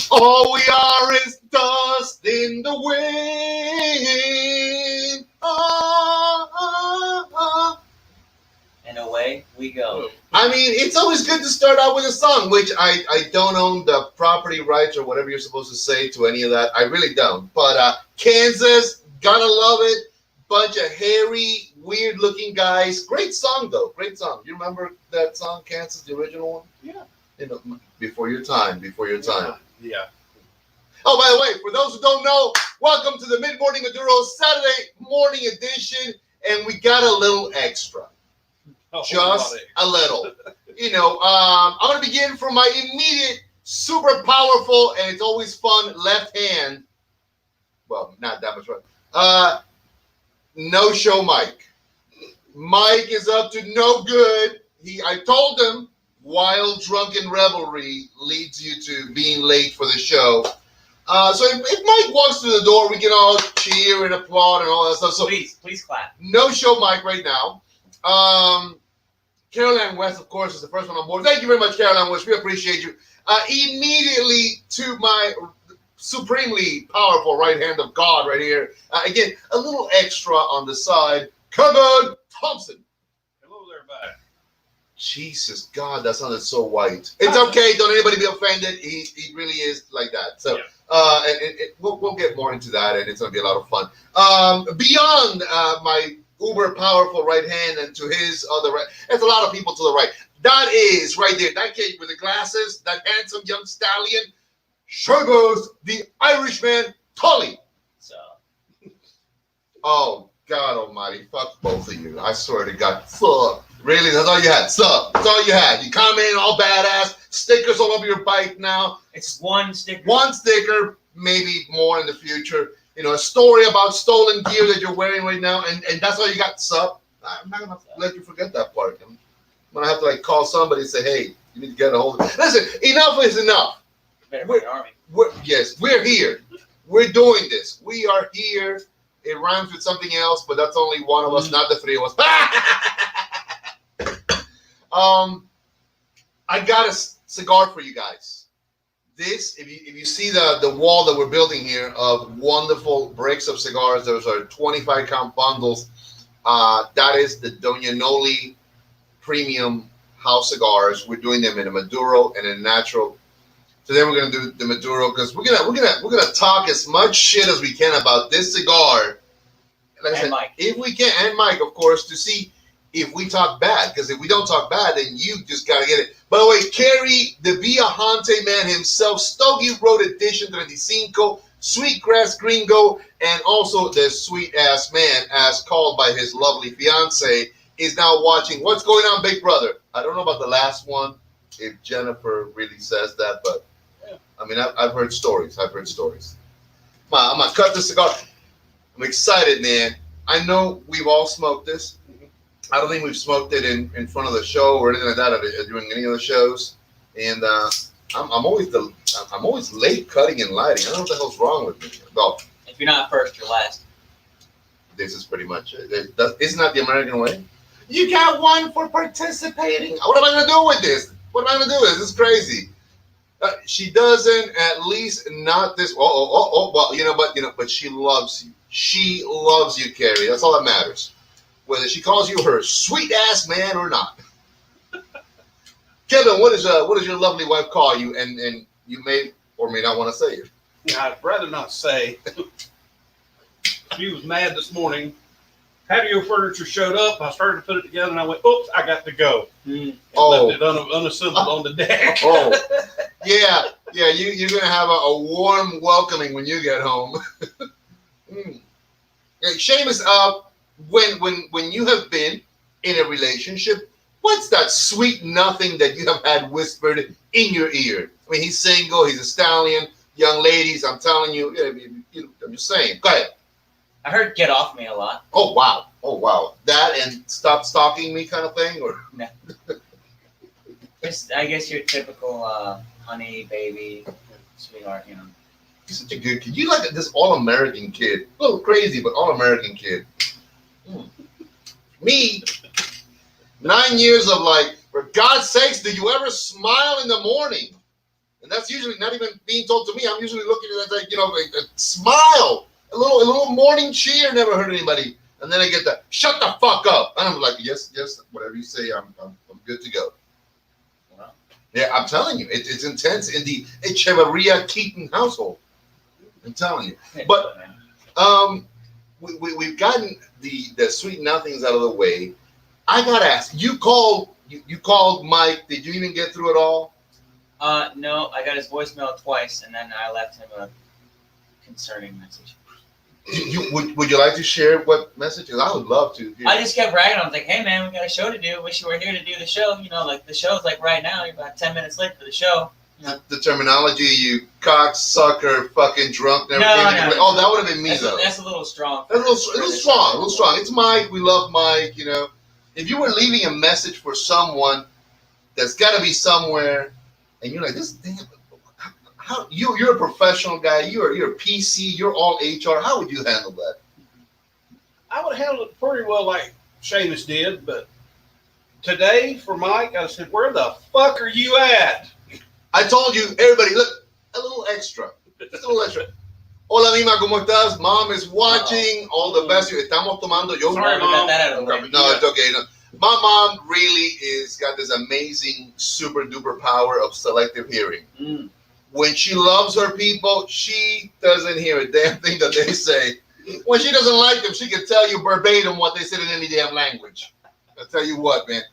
All we are is dust in the wind. Ah, ah, ah. And away we go. I mean, it's always good to start out with a song, which I don't own the property rights or whatever you're supposed to say to any of that. I really don't. But Kansas, gotta love it. Bunch of hairy, weird-looking guys. Great song, though. Great song. You remember that song, Kansas, the original one? Yeah. You know, before your time. Yeah. Oh, by the way, for those who don't know, welcome to the Mid Morning Maduro Saturday morning edition, and we got a little extra. Just a little. You know, I'm going to begin from my immediate, super powerful, and it's always fun left hand. Well, not that much fun. No show Mike. Mike is up to no good. I told him wild drunken revelry leads you to being late for the show. So if Mike walks through the door, we can all cheer and applaud and all that stuff. So please clap. No show Mike right now. Caroline West, of course, is the first one on board. Thank you very much, Caroline West. We appreciate you. Immediately to my supremely powerful right hand of God right here. Again, a little extra on the side. Kevin Thompson. Hello there, buddy. Jesus, God, that sounded so white. It's okay. Don't anybody be offended. He really is like that. So we'll get more into that, and it's going to be a lot of fun. Beyond my uber powerful right hand and to his other right, there's a lot of people to the right. That is right there. That kid with the glasses, that handsome young stallion. Sure goes the Irishman, Tully. So. Oh, God almighty. Fuck both of you. I swear to God. Fuck. Really? That's all you had? Sup. That's all you had. You come in all badass. Stickers all over your bike now. It's one sticker. One sticker. Maybe more in the future. You know, a story about stolen gear that you're wearing right now. And that's all you got? Sup. I'm not going to let you forget that part. I'm going to have to call somebody and say, hey, you need to get a hold of it. Listen, enough is enough. We're here. We're doing this. We are here. It rhymes with something else, but that's only one of us, not the three of us. I got a cigar for you guys. This, if you see the wall that we're building here of wonderful breaks of cigars, those are 25-count bundles. That is the Doña Noli Premium House Cigars. We're doing them in a Maduro and a natural. Today we're gonna do the Maduro because we're gonna talk as much shit as we can about this cigar. Like I said, Mike. If we can, and Mike, of course, to see if we talk bad. Because if we don't talk bad, then you just gotta get it. By the way, Kerry, the Viajante man himself, Stogie Road Edition 35, Sweetgrass Gringo, and also the sweet ass man, as called by his lovely fiance, is now watching. What's going on, Big Brother? I don't know about the last one, if Jennifer really says that, but. I mean, I've heard stories. I'm going to cut the cigar. I'm excited, man. I know we've all smoked this. I don't think we've smoked it in front of the show or anything like that during any of the shows. And I'm always late cutting and lighting. I don't know what the hell's wrong with me. Well, if you're not first, you're last. This is pretty much it. Isn't that the American way? You got one for participating. What am I going to do with this? What am I going to do with this? This is crazy. She doesn't, at least not this. Well, but she loves you. She loves you, Carrie. That's all that matters. Whether she calls you her sweet ass man or not. Kevin, what does your lovely wife call you? And you may or may not want to say it. I'd rather not say. She was mad this morning. Patio furniture showed up. I started to put it together, and I went, "Oops, I got to go." And left it unassembled on the deck. Oh, yeah. You're gonna have a warm welcoming when you get home. Hey, Seamus, when you have been in a relationship, what's that sweet nothing that you have had whispered in your ear? I mean, he's single, he's a stallion. Young ladies, I'm telling you, I'm just saying. Go ahead. I heard "get off me" a lot. Oh wow, that and stop stalking me kind of thing, or no. Just, I guess your typical honey, baby, sweetheart, You're such a good kid. You like this all-American kid, a little crazy, but all-American kid. Me, 9 years of for God's sakes, do you ever smile in the morning? And that's usually not even being told to me. I'm usually looking at that, a smile, a little morning cheer. Never heard anybody. And then I get that, shut the fuck up. And I'm like, yes, whatever you say, I'm good to go. Wow. Yeah, I'm telling you, it's intense in the Echeverria Keaton household. I'm telling you. But we've gotten the sweet nothings out of the way. I gotta ask, you called Mike. Did you even get through it all? No, I got his voicemail twice, and then I left him a concerning message. Would you like to share what message? I would love to. I just kept bragging. I was like, "Hey man, we got a show to do. Wish you were here to do the show. Like the show's like right now. You're about 10 minutes late for the show." The terminology, you cocksucker, fucking drunk, never came to play. Oh, that would have been me though. That's a little strong. That's a little strong. It's Mike. We love Mike. If you were leaving a message for someone that's got to be somewhere, and you're like, this damn. How you're a professional guy, you're a PC, you're all HR. How would you handle that? I would handle it pretty well like Seamus did, but today for Mike, I said, where the fuck are you at? I told you, everybody, look, a little extra. Just a little extra. Hola, Mima, ¿cómo estás? Mom is watching. All the best. Estamos tomando. Sorry, Mom. No, it's okay. No. My mom really got this amazing, super duper power of selective hearing. Mm. When she loves her people, she doesn't hear a damn thing that they say. When she doesn't like them, she can tell you verbatim what they said in any damn language. I'll tell you what, man.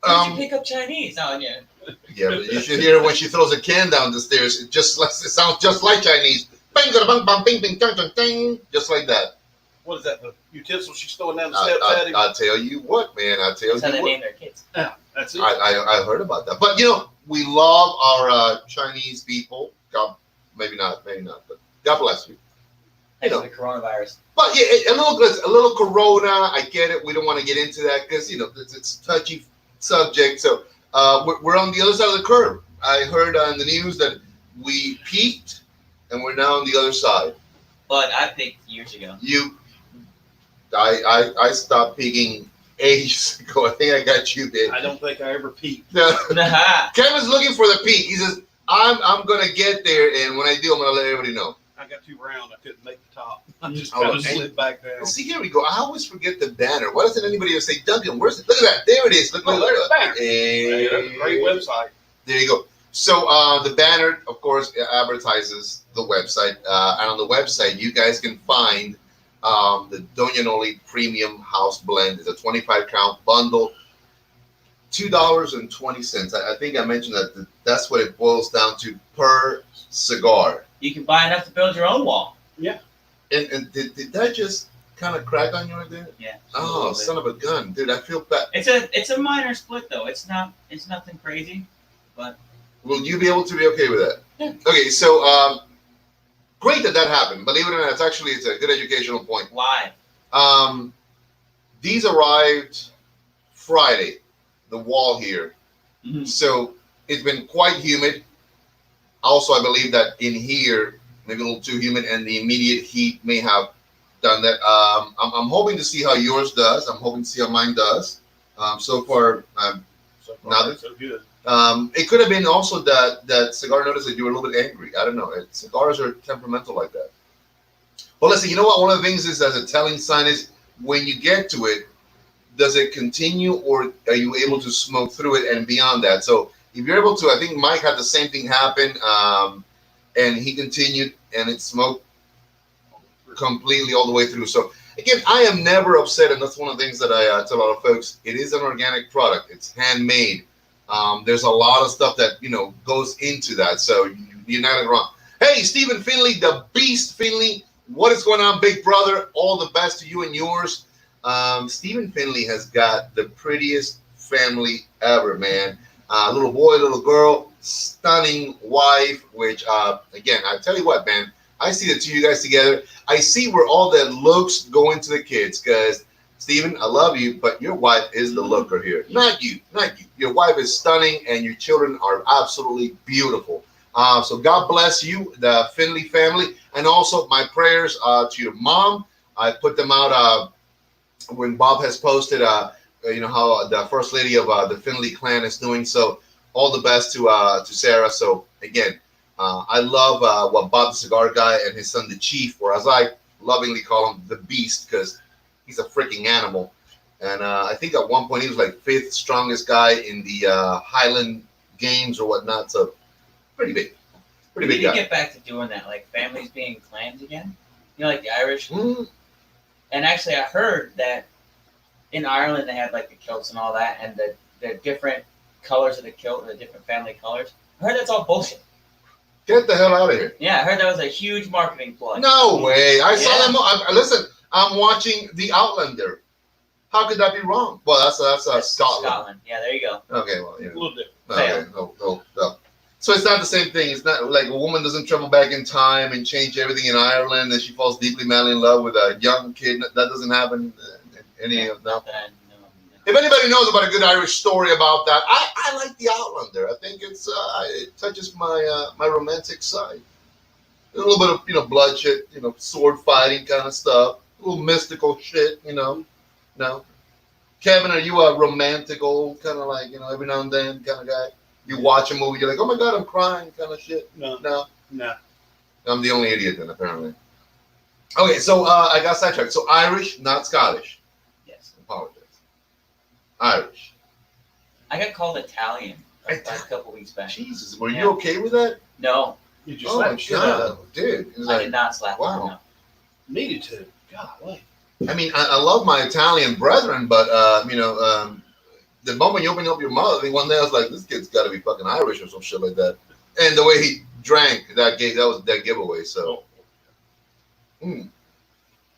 Did you pick up Chinese? Oh, yeah. Yeah, but you should hear when she throws a can down the stairs. It sounds just like Chinese. Just like that. What is that? The utensil she's throwing down the steps? I'll tell you what, man. That's how they name their kids. Yeah, that's it. I heard about that. But, we love our Chinese people. God, maybe not, but God bless you. Thanks for the coronavirus. But yeah, a little corona. I get it. We don't want to get into that because it's a touchy subject. So we're on the other side of the curve. I heard on the news that we peaked and we're now on the other side. But I peaked years ago. I stopped peaking ages ago. I think I got you, babe. I don't think I ever peaked. Kevin's looking for the peak. He says, I'm gonna get there, and when I do, I'm gonna let everybody know. I got too round. I couldn't make the top. I just kind of slid back down. See, here we go. I always forget the banner. Why doesn't anybody ever say, Duncan, where's it? Look at that. There it is. Look at there's the banner. Hey. That's a great website. There you go. So the banner, of course, advertises the website. And on the website, you guys can find the Doña Noli Premium House Blend. It's a 25-count bundle. $2.20. I think I mentioned that that's what it boils down to per cigar. You can buy enough to build your own wall. Yeah. And did that just kind of crack on you right there? Yeah. Oh, son of a gun, dude! I feel bad. It's a minor split though. It's nothing crazy, but. Will you be able to be okay with that? Yeah. Okay, so great that happened. Believe it or not, it's a good educational point. Why? These arrived Friday. The wall here. Mm-hmm. So it's been quite humid. Also, I believe that in here, maybe a little too humid, and the immediate heat may have done that. I'm hoping to see how yours does. I'm hoping to see how mine does. So far, nothing. So good. It could have been also that cigar noticed that you were a little bit angry. I don't know. Cigars are temperamental like that. Well, listen, you know what? One of the things is as a telling sign is when you get to it, does it continue or are you able to smoke through it and beyond that? So if you're able to, I think Mike had the same thing happen, and he continued and it smoked completely all the way through. So again, I am never upset, and that's one of the things that I tell a lot of folks. It is an organic product. It's handmade. There's a lot of stuff that goes into that. So you're not wrong. Hey, Stephen Finley, the Beast Finley, what is going on, big brother? All the best to you and yours. Stephen Finley has got the prettiest family ever, man. Little boy, little girl, stunning wife, which, again, I tell you what, man, I see the two of you guys together. I see where all that looks go into the kids, because, Stephen, I love you, but your wife is the looker here. Not you. Your wife is stunning, and your children are absolutely beautiful. So God bless you, the Finley family, and also my prayers to your mom. I put them out when Bob has posted, how the first lady of the Finley clan is doing. So all the best to Sarah. So again, I love what Bob the Cigar Guy and his son, the Chief, or as I lovingly call him, the Beast, because he's a freaking animal. And I think at one point he was like fifth strongest guy in the Highland Games or whatnot. So pretty big. Pretty We big need to guy. get back to doing that, like families being clans again. You know, like the Irish. Mm. And actually, I heard that in Ireland they had like the kilts and all that, and the different colors of the kilt, the different family colors. I heard that's all bullshit. Get the hell out of here. Yeah, I heard that was a huge marketing ploy. No way. I saw Yeah. them. Listen, I'm watching The Outlander. How could that be wrong? Well, that's Scotland. Yeah, there you go. Okay, well, yeah. A little different. Okay, no. So it's not the same thing. It's not like a woman doesn't travel back in time and change everything in Ireland, and she falls deeply madly in love with a young kid. That doesn't happen. Any of that. Not that I know. If anybody knows about a good Irish story about that, I like The Outlander. I think it touches my romantic side. A little bit of bloodshed, sword fighting kind of stuff, a little mystical shit, No, Kevin, are you a romantical kind of like every now and then kind of guy? You watch a movie, you're like, oh my god, I'm crying, kind of shit. No. I'm the only idiot then, apparently. Okay, so I got sidetracked. So Irish, not Scottish. Yes. Apologize. Irish. I got called Italian like a couple weeks back. Jesus, were you okay with that? No, You just Oh my slap shit out of god, dude. It was I like, did not slap wow. her. No. Needed to. Golly. I mean, I love my Italian brethren, but the moment you open up your mouth, I think one day I was like, this kid's got to be fucking Irish or some shit like that. And the way he drank, that was a dead giveaway. So,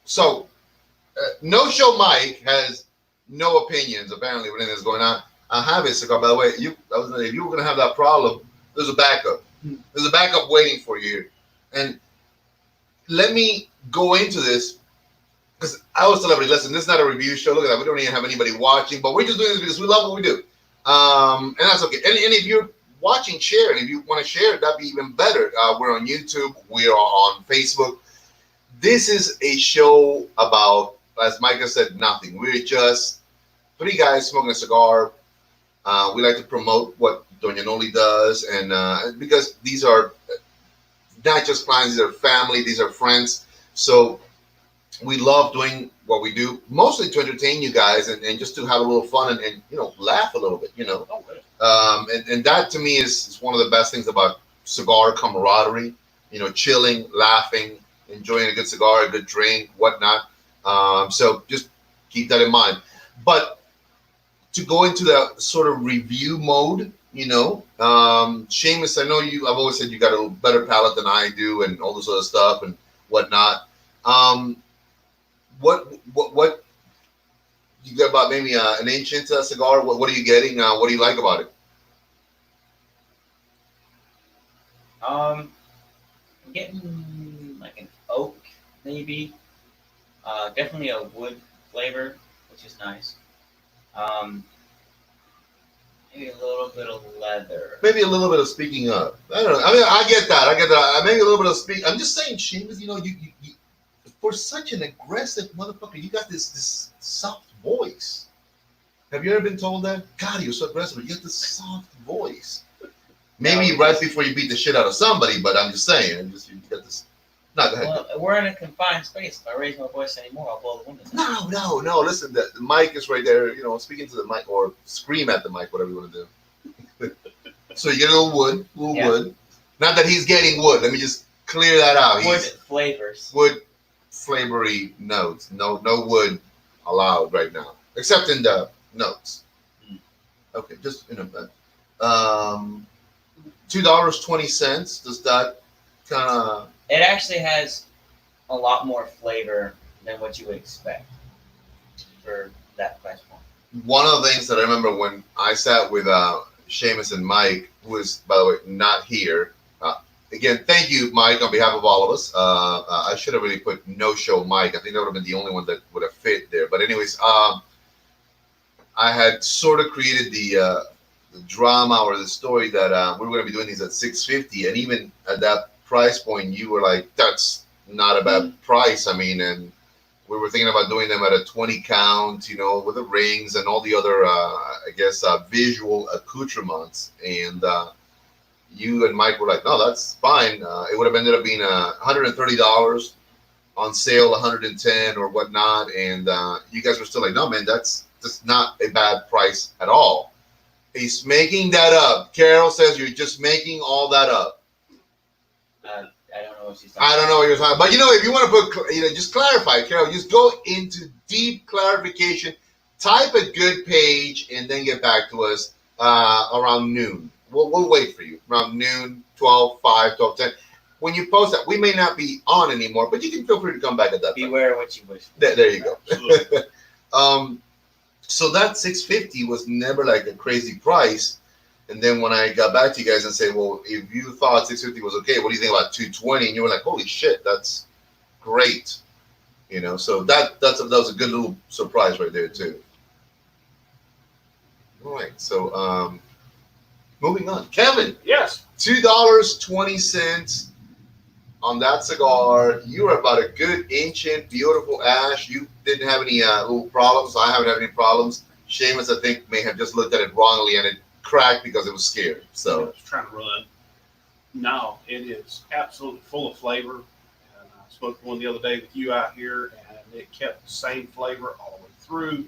so No Show Mike has no opinions apparently when anything's going on. I have it, cigar. By the way, if you were gonna have that problem, there's a backup. There's a backup waiting for you here. And let me go into this. Because I always tell everybody, listen, this is not a review show. Look at that. We don't even have anybody watching, but we're just doing this because we love what we do. And that's okay. And if you're watching, share. And if you want to share, that'd be even better. We're on YouTube. We are on Facebook. This is a show about, as Micah said, nothing. We're just three guys smoking a cigar. We like to promote what Doña Noli does. And because these are not just clients, these are family, these are friends. So we love doing what we do, mostly to entertain you guys and just to have a little fun and laugh a little bit, and that to me is one of the best things about cigar camaraderie, chilling, laughing, enjoying a good cigar, a good drink, whatnot. So just keep that in mind. But to go into that sort of review mode, Seamus, I know I've always said you got a little better palate than I do and all this other stuff and whatnot. What you got about maybe an inch into a cigar? What are you getting? What do you like about it? I'm getting like an oak, maybe. Definitely a wood flavor, which is nice. Maybe a little bit of leather. Maybe a little bit of speaking up. I don't know. I mean, I get that. Maybe a little bit of speak. I'm just saying, Seamus, you for such an aggressive motherfucker, you got this soft voice. Have you ever been told that? God, you're so aggressive. You got this soft voice. Maybe right before you beat the shit out of somebody, but I'm just saying. You got this. No, go ahead. Well, we're in a confined space. If I raise my voice anymore, I'll blow the windows out. No. Listen, the mic is right there. Speaking to the mic or scream at the mic, whatever you want to do. So you get a little wood, wood. Not that he's getting wood. Let me just clear that out. Wood flavors. Wood flavory notes. No wood allowed right now, except in the notes. Okay, just $2.20. Does that kind of? It actually has a lot more flavor than what you would expect for that price point. One of the things that I remember when I sat with Seamus and Mike, who was, by the way, not here. Again, thank you, Mike, on behalf of all of us. I should have really put No Show Mike. I think that would have been the only one that would have fit there. But anyways, I had sort of created the drama or the story that we were going to be doing these at $6.50, and even at that price point, you were like, "That's not a bad price." I mean, and we were thinking about doing them at a 20 count, with the rings and all the other, visual accoutrements. And you and Mike were like, no, that's fine. It would have ended up being $130 on sale, 110 or whatnot, and you guys were still like, no, man, that's not a bad price at all. He's making that up. Carol says you're just making all that up. I don't know what she's talking I don't know what you're talking about. But, if you want to put, just clarify, Carol, just go into deep clarification, type a good page, and then get back to us around noon. We'll wait for you. Around noon, 12, 5, 12, 10. When you post that, we may not be on anymore, but you can feel free to come back at that time. Beware what you wish for. There you go. So that $650 was never like a crazy price. And then when I got back to you guys and said, well, if you thought $650 was okay, what do you think about $220? And you were like, holy shit, that's great. So that was a good little surprise right there too. All right. So moving on. Kevin. Yes. $2.20 on that cigar. You were about a good ancient, beautiful ash. You didn't have any little problems. I haven't had any problems. Seamus, I think, may have just looked at it wrongly and it cracked because it was scared. So I was trying to run. No, it is absolutely full of flavor. And I smoked one the other day with you out here, and it kept the same flavor all the way through.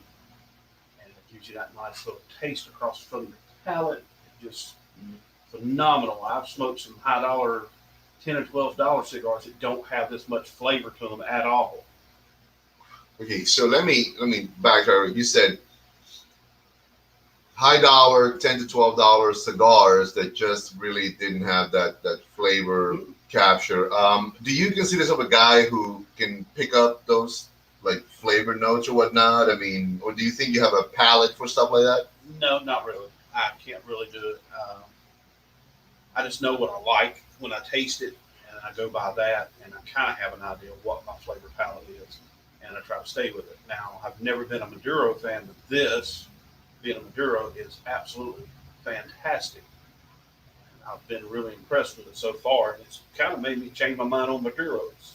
And it gives you that nice little taste across from your palate. Just phenomenal. I've smoked some high dollar $10 or $12 cigars that don't have this much flavor to them at all. okay, so let me backtrack. You said high dollar, $10 to $12 cigars that just really didn't have that flavor capture. Do you consider yourself a guy who can pick up those like flavor notes or whatnot? I mean, or do you think you have a palate for stuff like that? No, not really. I can't really do it. I just know what I like when I taste it, and I go by that, and I kind of have an idea of what my flavor palette is, and I try to stay with it. Now, I've never been a Maduro fan, but this, being a Maduro, is absolutely fantastic. And I've been really impressed with it so far, and it's kind of made me change my mind on Maduros.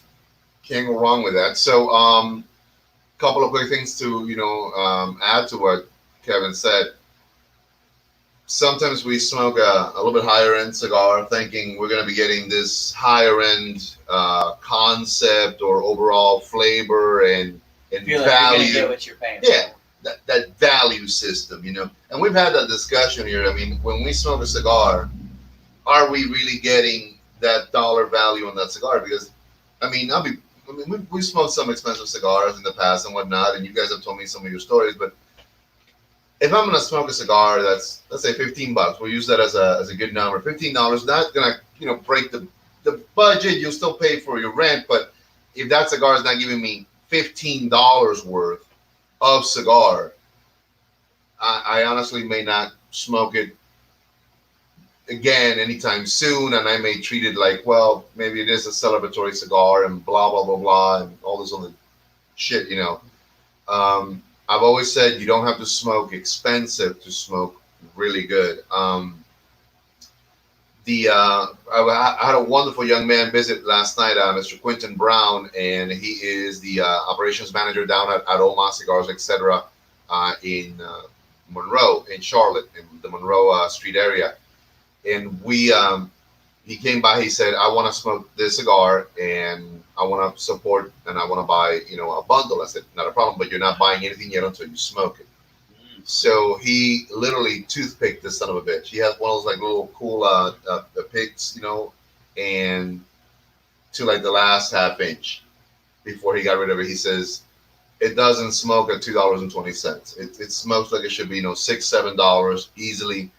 Can't go wrong with that. So, couple of quick things to add to what Kevin said. Sometimes we smoke a little bit higher end cigar, thinking we're going to be getting this higher end concept or overall flavor and feel like value. you're gonna get what you're paying for. Yeah, that value system, And we've had that discussion here. I mean, when we smoke a cigar, are we really getting that dollar value on that cigar? Because, we smoked some expensive cigars in the past and whatnot, and you guys have told me some of your stories. But if I'm gonna smoke a cigar that's, let's say, $15, we'll use that as a good number. $15, not gonna break the budget. You'll still pay for your rent, but if that cigar is not giving me $15 worth of cigar, I honestly may not smoke it again anytime soon, and I may treat it like, well, maybe it is a celebratory cigar and blah blah blah blah and all this other shit. I've always said you don't have to smoke expensive to smoke really good. I had a wonderful young man visit last night, Mr. Quentin Brown, and he is the operations manager down at Oma Cigars, etc., in Monroe, in Charlotte, in the Monroe Street area. And he came by. He said, "I want to smoke this cigar, and I want to support, and I want to buy, a bundle." I said, "Not a problem, but you're not buying anything yet until you smoke it." So he literally toothpicked this son of a bitch. He has one of those like little cool picks, and to like the last half inch before he got rid of it. He says it doesn't smoke at $2.20. It smokes like it should be, $6, $7 easily.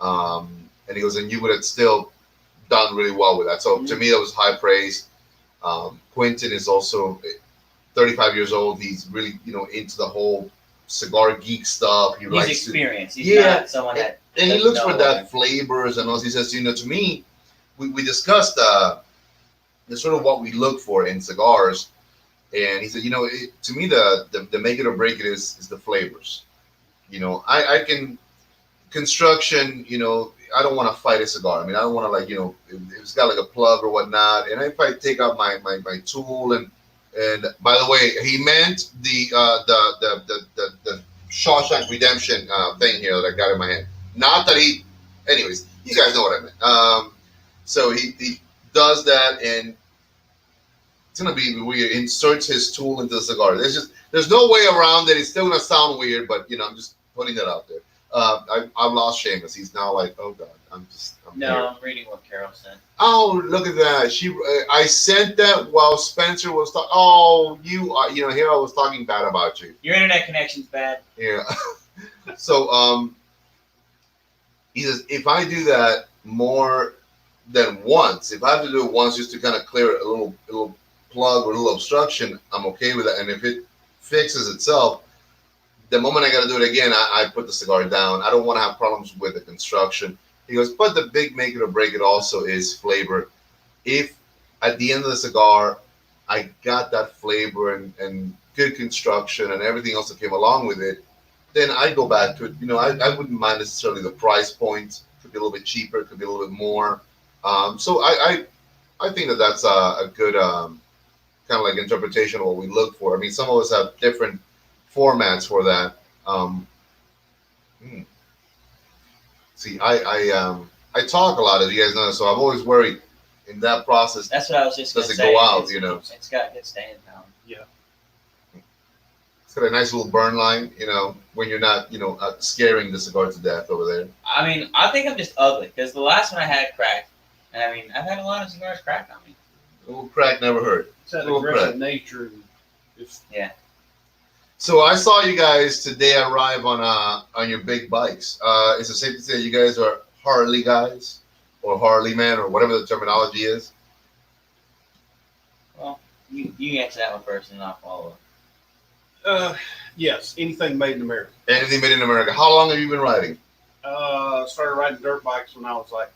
And he goes, and you would have still done really well with that. So to me, that was high praise. Quentin is also 35 years old. He's really, into the whole cigar geek stuff. He's experienced. He's not someone that. And he looks for that flavors and all. He says, to me, we discussed the sort of what we look for in cigars. And he said, to me, the make it or break it is the flavors. I can construction, I don't want to fight a cigar. I mean, I don't want to if it's got like a plug or whatnot. And if I take out my tool and by the way, he meant the Shawshank Redemption thing here that I got in my hand. Not that anyways, you guys know what I meant. So he does that, and it's gonna be weird. Inserts his tool into the cigar. There's no way around it. It's still gonna sound weird, but I'm just putting that out there. I've lost Seamus. He's now like, oh god, I'm No, here. I'm reading what Carol said. Oh, look at that. I sent that while Spencer was talking. Oh, here I was talking bad about you. Your internet connection's bad. Yeah. So he says, if I do that more than once, if I have to do it once just to kind of clear a little plug or a little obstruction, I'm okay with that. And if it fixes itself, the moment I got to do it again, I put the cigar down. I don't want to have problems with the construction. He goes, but the big make it or break it also is flavor. If at the end of the cigar, I got that flavor and good construction and everything else that came along with it, then I go back to it. I wouldn't mind necessarily the price point. Could be a little bit cheaper, could be a little bit more. So I think that's a good kind of like interpretation of what we look for. I mean, some of us have different formats for that. See, I talk a lot, as you guys know, so I'm always worried in that process. That's what I was just going Does to it say. go out? It's got good staying power. Yeah. It's got a nice little burn line, when you're not, scaring the cigar to death over there. I mean, I think I'm just ugly because the last one I had cracked. And I mean, I've had a lot of cigars cracked on me. A little crack never hurt. It's that Little aggressive crack. nature. And just, So I saw you guys today arrive on your big bikes. Is it safe to say you guys are Harley guys or Harley man or whatever the terminology is? Well, you answer that one first and I'll follow up. Yes, anything made in America. Anything made in America. How long have you been riding? Started riding dirt bikes when I was like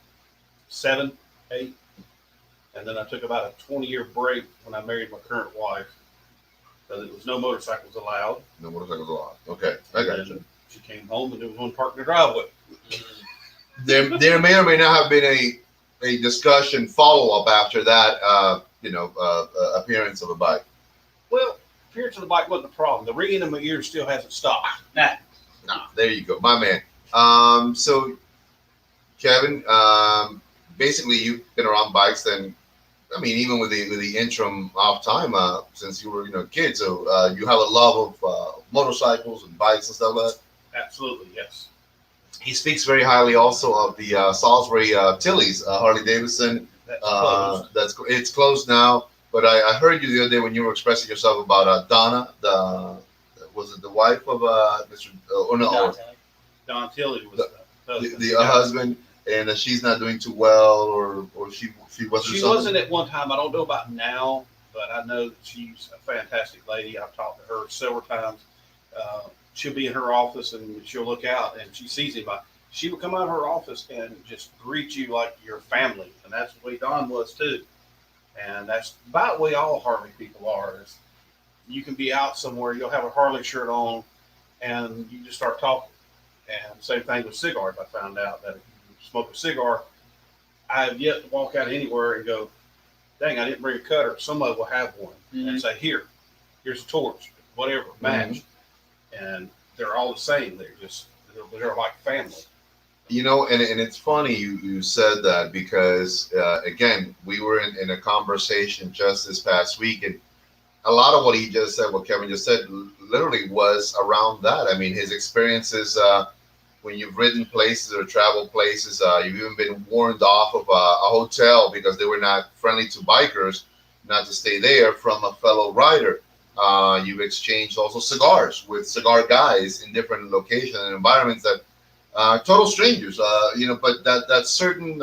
7, 8. And then I took about a 20-year break when I married my current wife. Because it was no motorcycles allowed. No motorcycles allowed. Okay, I got you. She came home and there was one parked in the driveway. There may or may not have been a discussion follow-up after that, appearance of a bike. Well, appearance of the bike wasn't a problem. The ringing in my ears still hasn't stopped. Nah. There you go, my man. So, Kevin, basically you've been around bikes then. I mean, even with the interim off time, since you were a kid, so you have a love of motorcycles and bikes and stuff like that. Absolutely, yes. He speaks very highly also of the Salisbury Tilly's Harley Davidson. That's closed. It's closed now, but I heard you the other day when you were expressing yourself about Donna. Was it the wife of Mr. Don Tilley was the husband, and she's not doing too well, or she wasn't. She wasn't at one time. I don't know about now, but I know that she's a fantastic lady. I've talked to her several times. She'll be in her office and she'll look out and she sees him. She will come out of her office and just greet you like your family, and that's the way Don was too. And that's about the way all Harley people are. Is you can be out somewhere, you'll have a Harley shirt on, and you just start talking. And same thing with cigars. I found out that if you smoke a cigar, I have yet to walk out anywhere and go, dang, I didn't bring a cutter. Somebody will have one and say, here's a torch, whatever, match. And they're all the same. They're like family. And it's funny you said that because, again, we were in a conversation just this past week, and a lot of what he just said, what Kevin just said, literally was around that. I mean, his experiences when you've ridden places or traveled places, you've even been warned off of a hotel because they were not friendly to bikers, not to stay there from a fellow rider. You've exchanged also cigars with cigar guys in different locations and environments that total strangers, but that certain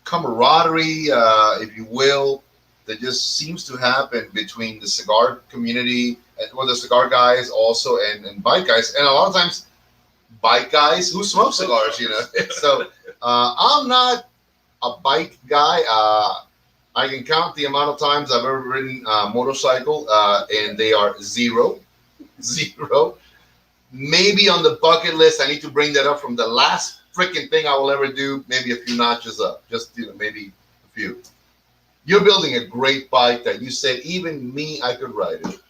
camaraderie, if you will, that just seems to happen between the cigar community or the cigar guys also and bike guys, and a lot of times bike guys who smoke cigars, So I'm not a bike guy. I can count the amount of times I've ever ridden a motorcycle, and they are zero. Maybe on the bucket list, I need to bring that up from the last freaking thing I will ever do, maybe a few notches up, just maybe a few. You're building a great bike that you said even me, I could ride it.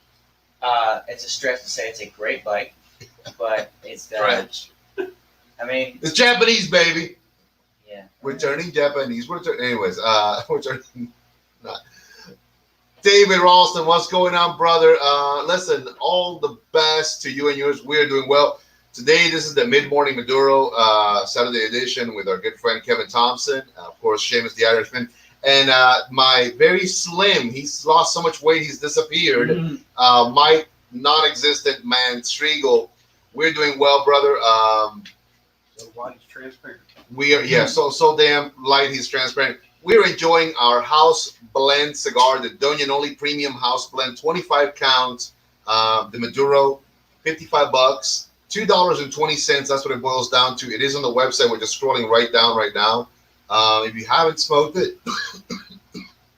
It's a stretch to say it's a great bike, but it's Stretch. I mean, It's Japanese, baby. Yeah. We're turning Japanese. Anyways, we're turning. Not. David Ralston, what's going on, brother? Listen, all the best to you and yours. We're doing well. Today, this is the mid-morning Maduro Saturday edition with our good friend Kevin Thompson. Of course, Seamus the Irishman. And my very slim, he's lost so much weight, he's disappeared. Mike, non-existent man, Striegel. We're doing well, brother. So white is transparent. We are, yeah, so damn light, he's transparent. We're enjoying our house blend cigar, the Doña Noli Premium House Blend, 25 counts, the Maduro, $55, $2.20. That's what it boils down to. It is on the website. We're just scrolling right down right now. If you haven't smoked it,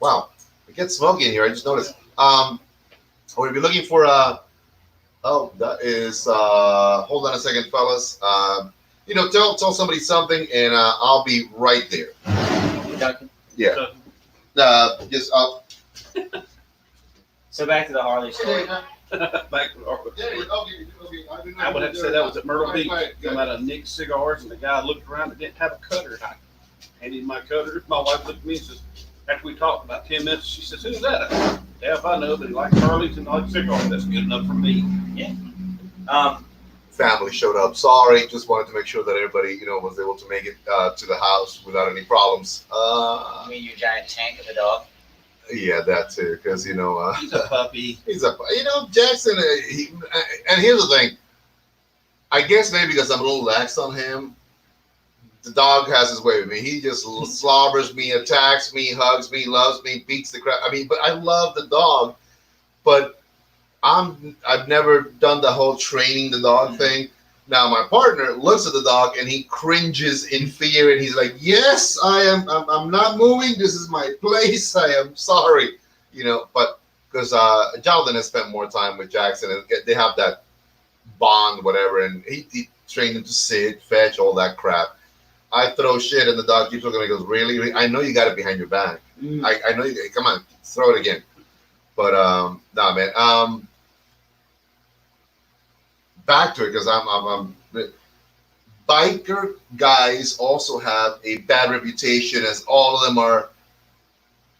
wow, it gets smoky in here. I just noticed. Or if you're looking for oh, that is, hold on a second, fellas. Tell somebody something, and I'll be right there. Duncan. Yeah. Just So back to the Harley story. Back to the Harley. I would have to say that was at Myrtle Beach. Come out of Nick's Cigars, and the guy looked around and didn't have a cutter. I handed him my cutter. My wife looked at me and says, after we talked about 10 minutes, she says, "Who's that?" I said, "Yeah, if I know, but he likes Harleys and likes cigars. That's good enough for me." Yeah. Family showed up. Sorry, just wanted to make sure that everybody, was able to make it to the house without any problems. You mean your giant tank of a dog? Yeah, that too, because He's a puppy. Jackson. And here's the thing. I guess maybe because I'm a little lax on him, the dog has his way with me. He just slobbers me, attacks me, hugs me, loves me, beats the crap. But I love the dog, but I've never done the whole training the dog thing. Now my partner looks at the dog and he cringes in fear and he's like, "Yes, I'm not moving. This is my place. I am sorry." But because Jonathan has spent more time with Jackson and they have that bond, whatever, and he trained him to sit, fetch, all that crap. I throw shit and the dog keeps looking at me and goes, "Really? I know you got it behind your back. I know you. Come on, throw it again." But nah, man. Back to it, because I'm biker guys also have a bad reputation, as all of them are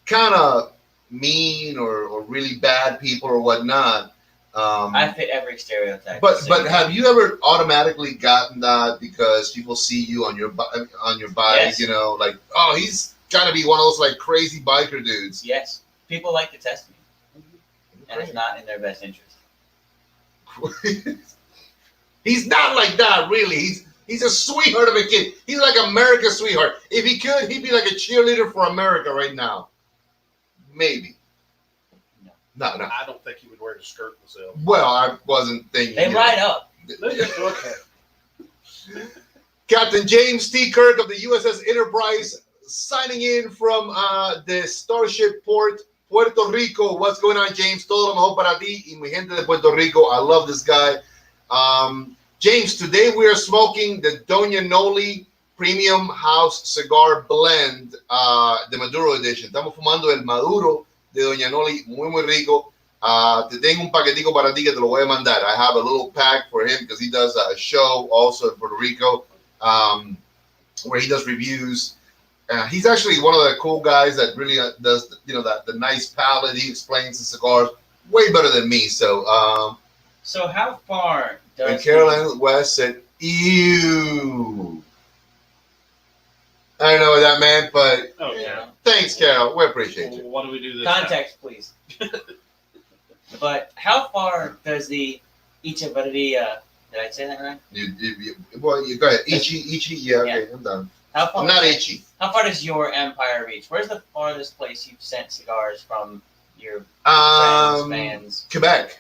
kind of mean or really bad people or whatnot. I fit every stereotype. But have you ever automatically gotten that because people see you on your bike, Yes. like, oh, he's got to be one of those like crazy biker dudes. Yes, people like to test me, and it's not in their best interest. He's not like that, really. He's a sweetheart of a kid. He's like America's sweetheart. If he could, he'd be like a cheerleader for America right now. Maybe. No. I don't think he would wear a skirt myself. Well, I wasn't thinking. They ride up. Captain James T. Kirk of the USS Enterprise signing in from the Starship Port, Puerto Rico. What's going on, James? Todo lo mejor para ti y mi gente de Puerto Rico. I love this guy. James, today we are smoking the Doña Noli Premium House Cigar Blend, the Maduro Edition. Estamos fumando el Maduro de Doña Noli, muy rico. Te tengo un paquetico para ti que te lo voy a mandar. I have a little pack for him because he does a show also in Puerto Rico where he does reviews. He's actually one of the cool guys that really does, the nice palate. He explains the cigars way better than me. So how far does... And Carolyn West said, "Ew." I don't know what that meant, but thanks, Carol. We appreciate you. What do we do this Context, please. But how far does the Ichibaria... Did I say that right? You go ahead. Ichi. Yeah, okay, I'm done. I'm not itchy. How far does your empire reach? Where's the farthest place you've sent cigars from your fans? Quebec.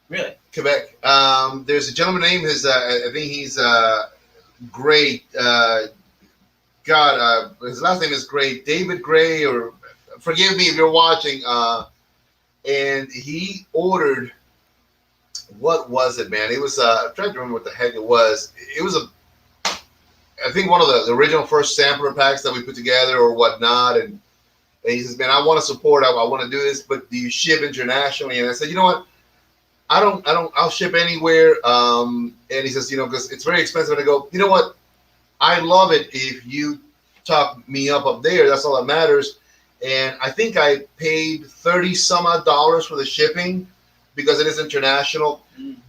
Really? Quebec. There's a gentleman named I think he's Gray. His last name is Gray. David Gray, or forgive me if you're watching. And he ordered. What was it, man? It was. I'm trying to remember what the heck it was. It was I think one of the original first sampler packs that we put together or whatnot. And he says, "Man, I want to support. I want to do this, but do you ship internationally?" And I said, "You know what? I'll ship anywhere." And he says, because it's very expensive. And I go, "You know what? I love it if you top me up there. That's all that matters. And I think I paid $30 some odd for the shipping because it is international.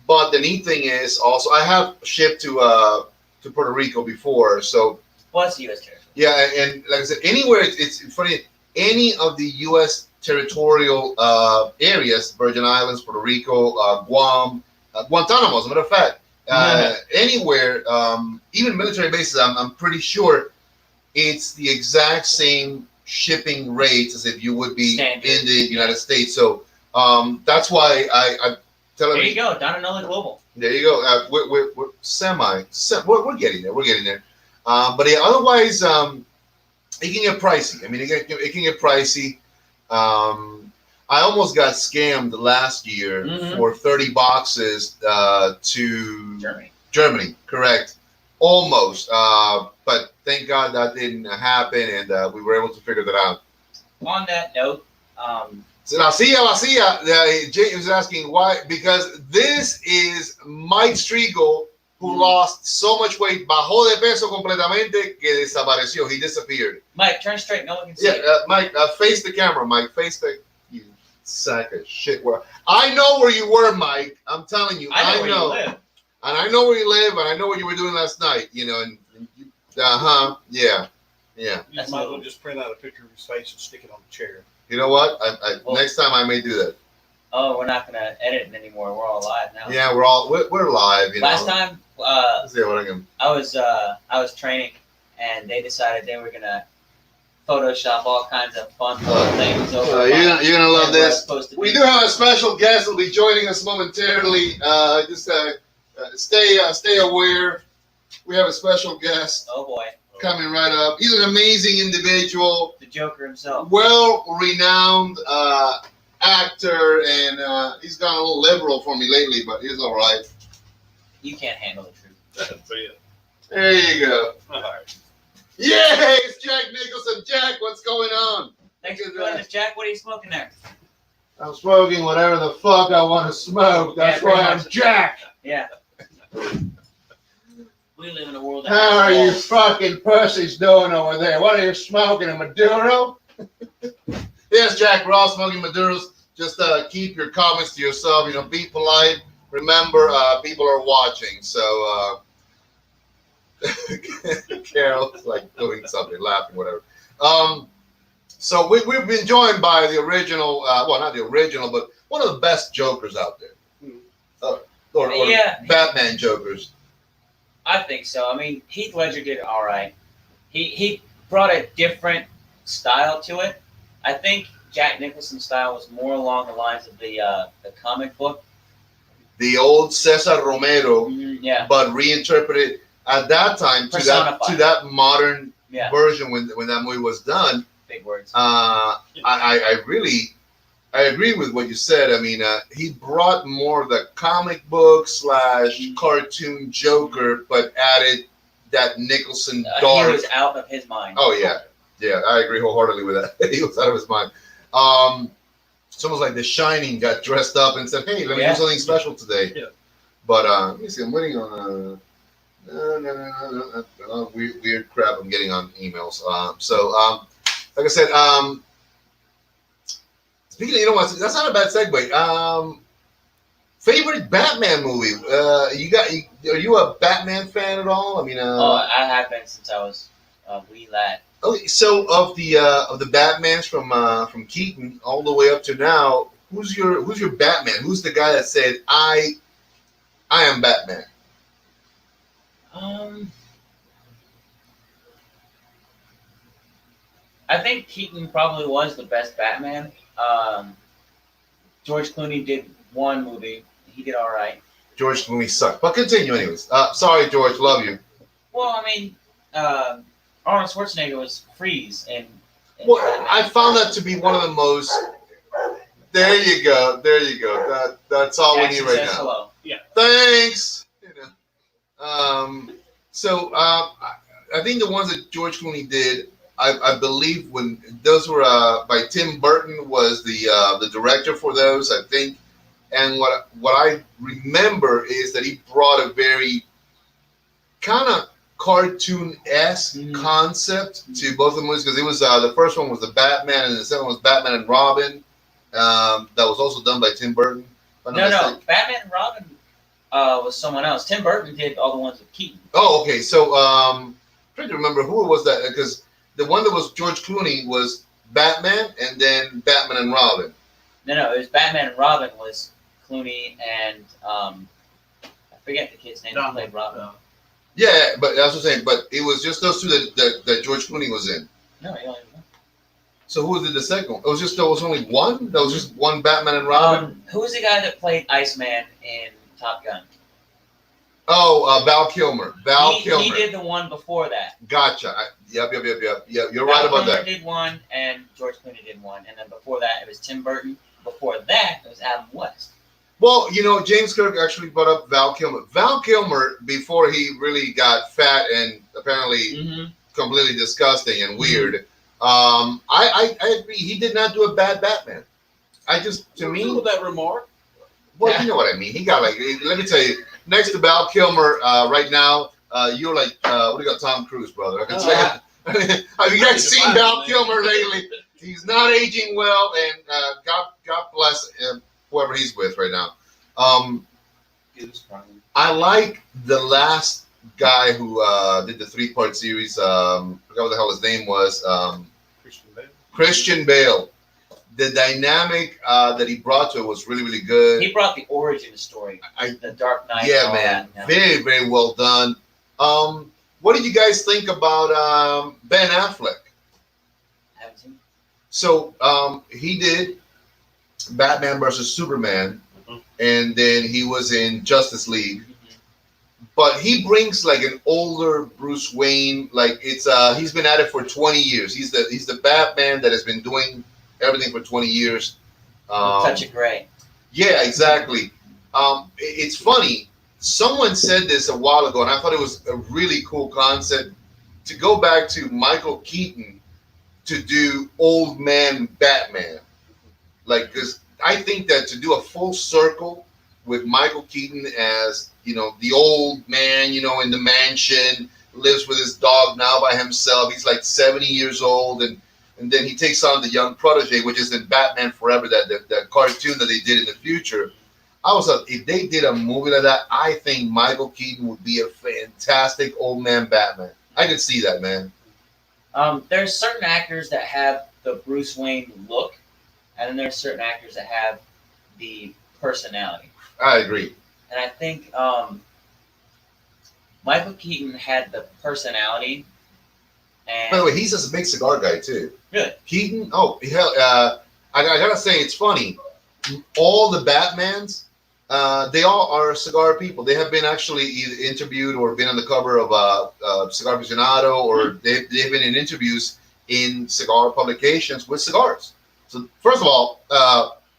But the neat thing is also I have shipped to Puerto Rico before, so Plus U.S. territory. yeah, and like I said, anywhere it's funny. Any of the U.S. territorial areas, Virgin Islands, Puerto Rico, Guam, Guantanamo, as a matter of fact, anywhere, even military bases, I'm pretty sure it's the exact same shipping rates as if you would be Standard. in the United States. So that's why I'm telling There you. you go, down another global. There you go. We're we're getting there. We're getting there. But yeah, otherwise, it can get pricey. I mean, it can get pricey. I almost got scammed last year for 30 boxes to Germany, correct? Almost. But thank God that didn't happen, and we were able to figure that out. On that note, So la silla, Jay was asking why, because this is Mike Striegel, who lost so much weight, bajó de peso completamente, que desapareció. He disappeared. Mike, turn straight. No one can see. Yeah, Mike, face the camera, Mike. Face the, you sack of shit. I know where you were, Mike. I'm telling you. I know where you live. And I know where you live, and I know what you were doing last night. You know, and yeah. You might as well just print out a picture of his face and stick it on the chair. You know what? Next time I may do that. Oh, we're not gonna edit it anymore. We're all live now. Yeah, we're live. You Last know. time, Let's see what I can. I was training, and they decided they were gonna Photoshop all kinds of fun things over. You're gonna love this. We Be. do have a special guest who'll be joining us momentarily. Just stay aware. We have a special guest Oh boy, coming right up. He's an amazing individual, the Joker himself. well-renowned actor, and he's gone a little liberal for me lately, but he's all right. You can't handle the truth. That's it. There you go. All right. Yay! It's Jack Nicholson. Jack, what's going on? Thanks for joining us, Jack. What are you smoking there? I'm smoking whatever the fuck I want to smoke. That's why I'm Jack. Yeah. We live in a world. How are you fucking pussies doing over there? What are you smoking, a Maduro? Yes, Jack, we're all smoking Maduros. Just keep your comments to yourself. You know, be polite. Remember, people are watching. So, Carol's like doing something, laughing, whatever. So we've been joined by the original, well, not the original, but one of the best Jokers out there. Or Batman Jokers. I think so. I mean, Heath Ledger did all right. He brought a different style to it. I think Jack Nicholson's style was more along the lines of the comic book. The old Cesar Romero, Yeah. but reinterpreted at that time to that modern version when that movie was done. Big words. I agree with what you said. I mean, he brought more of the comic book / cartoon Joker, but added that Nicholson dark. He was out of his mind. Oh yeah, I agree wholeheartedly with that. He was out of his mind. It's almost like The Shining got dressed up and said, "Hey, let me do something special today." Yeah. But let me see. I'm waiting on weird crap I'm getting on emails. Like I said, speaking of, you know what? That's not a bad segue. Favorite Batman movie? Are you a Batman fan at all? I mean, I have been since I was a wee lad. Okay, so of the Batmans from Keaton all the way up to now, who's your Batman? Who's the guy that said I am Batman? I think Keaton probably was the best Batman. George Clooney did one movie. He did all right. George Clooney sucked. But continue anyways. Sorry, George. Love you. Well, I mean, Arnold Schwarzenegger was Freeze. Well, I found that to be one of the most... There you go. That's all we need right now. Hello. Yeah. Thanks. I think the ones that George Clooney did, I believe when those were by Tim Burton was the director for those, I think. And what I remember is that he brought a very kind of cartoon-esque concept to both of the movies because it was the first one was the Batman and the second one was Batman and Robin. That was also done by Tim Burton. No, Batman and Robin was someone else. Tim Burton did all the ones with Keaton. Oh, okay. So trying to remember who it was that because the one that was George Clooney was Batman and then Batman and Robin. No, it was Batman and Robin was Clooney and I forget the kid's name. Who played Robin? Yeah, but that's what I'm saying. But it was just those two that George Clooney was in. No, he only one. So who did the second one? It was just there was only one. That was just one Batman and Robin. Who was the guy that played Iceman in Top Gun? Oh, Val Kilmer. Kilmer. He did the one before that. Gotcha. Yep. You're right about that. Did one, and George Clooney did one, and then before that it was Tim Burton. Before that it was Adam West. Well, James Kirk actually brought up Val Kilmer. Val Kilmer, before he really got fat and apparently completely disgusting and weird, I agree. He did not do a bad Batman. To me, with that remark. Well, you know what I mean. He got let me tell you, next to Val Kilmer right now, you're like, what do you got, Tom Cruise, brother? I can tell you. Have you guys seen Val Kilmer lately? He's not aging well, and God bless him, whoever he's with right now. I like the last guy who did the 3-part series. I forgot what the hell his name was. Christian Bale. The dynamic that he brought to it was really, really good. He brought the origin story, the Dark Knight. Yeah, man. Very, very well done. What did you guys think about Ben Affleck? Haven't seen. So he did Batman versus Superman, and then he was in Justice League. But he brings like an older Bruce Wayne. Like he's been at it for 20 years. He's the Batman that has been doing everything for 20 years. Touch of gray. Yeah, exactly. It's funny. Someone said this a while ago, and I thought it was a really cool concept to go back to Michael Keaton to do old man Batman. Like, because I think that to do a full circle with Michael Keaton as, the old man, in the mansion, lives with his dog now by himself. He's like 70 years old, and then he takes on the young protege, which is in Batman Forever, that cartoon that they did in the future. I was like, if they did a movie like that, I think Michael Keaton would be a fantastic old man Batman. I could see that, man. There's certain actors that have the Bruce Wayne look, and then there's certain actors that have the personality. I agree. And I think Michael Keaton had the personality. And by the way, he's a big cigar guy too. Really? Keaton? Oh, hell! I gotta say, it's funny. All the Batmans, they all are cigar people. They have been actually either interviewed or been on the cover of Cigar Aficionado, or they've been in interviews in cigar publications with cigars. So first of all,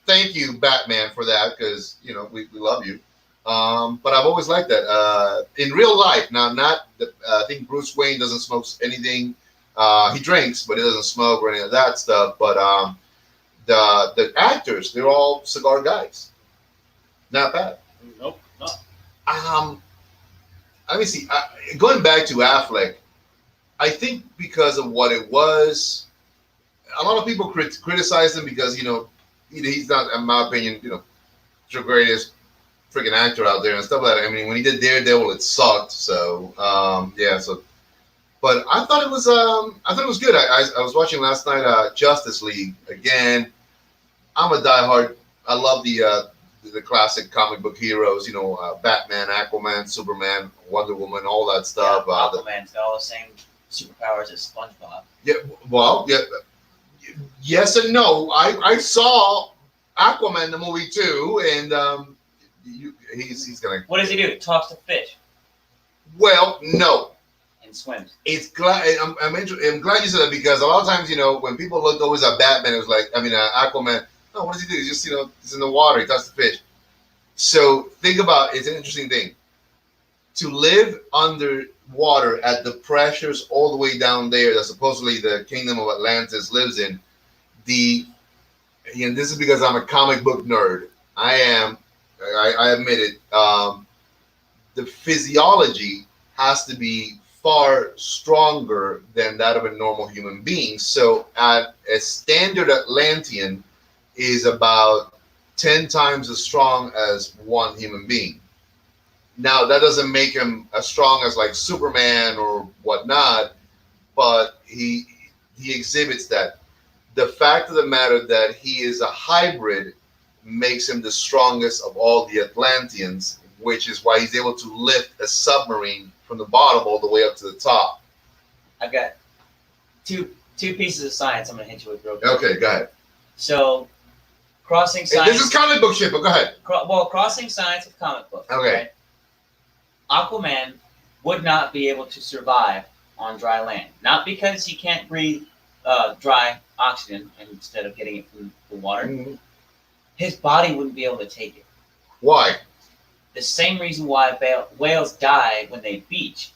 thank you, Batman, for that, because we love you. But I've always liked that. In real life, now I think Bruce Wayne doesn't smoke anything. He drinks, but he doesn't smoke or any of that stuff. But the actors, they're all cigar guys. Not bad. Nope, not. Let me see. Going back to Affleck, I think because of what it was, a lot of people criticize him because he's not, in my opinion, the greatest freaking actor out there and stuff like that. I mean, when he did Daredevil, it sucked. So yeah. So, but I thought it was good. I was watching last night Justice League again. I'm a diehard. I love the classic comic book heroes. Batman, Aquaman, Superman, Wonder Woman, all that stuff. Yeah, Aquaman's got all the same superpowers as SpongeBob. Yeah. Well, yeah. Yes and no. I saw Aquaman the movie too, and he's gonna. What does he do? Talks to fish. Well, no. And swims. It's glad I'm glad you said that, because a lot of times when people looked always at Batman, it was like Aquaman. No, what does he do? He's just he's in the water. He talks to fish. So think about it's an interesting thing to live underwater at the pressures all the way down there that supposedly the kingdom of Atlantis lives in. And this is because I'm a comic book nerd. I admit it. The physiology has to be far stronger than that of a normal human being. So a standard Atlantean is about 10 times as strong as one human being. Now, that doesn't make him as strong as like Superman or whatnot, but he exhibits that. The fact of the matter that he is a hybrid makes him the strongest of all the Atlanteans, which is why he's able to lift a submarine from the bottom all the way up to the top. I've got two pieces of science I'm going to hit you with real quick. Okay, go ahead. So, crossing science. This is comic book shit, but go ahead. Crossing science with comic book. Okay. Right? Aquaman would not be able to survive on dry land. Not because he can't breathe dry oxygen instead of getting it from the water. Mm-hmm. His body wouldn't be able to take it. Why? The same reason why whales die when they beach.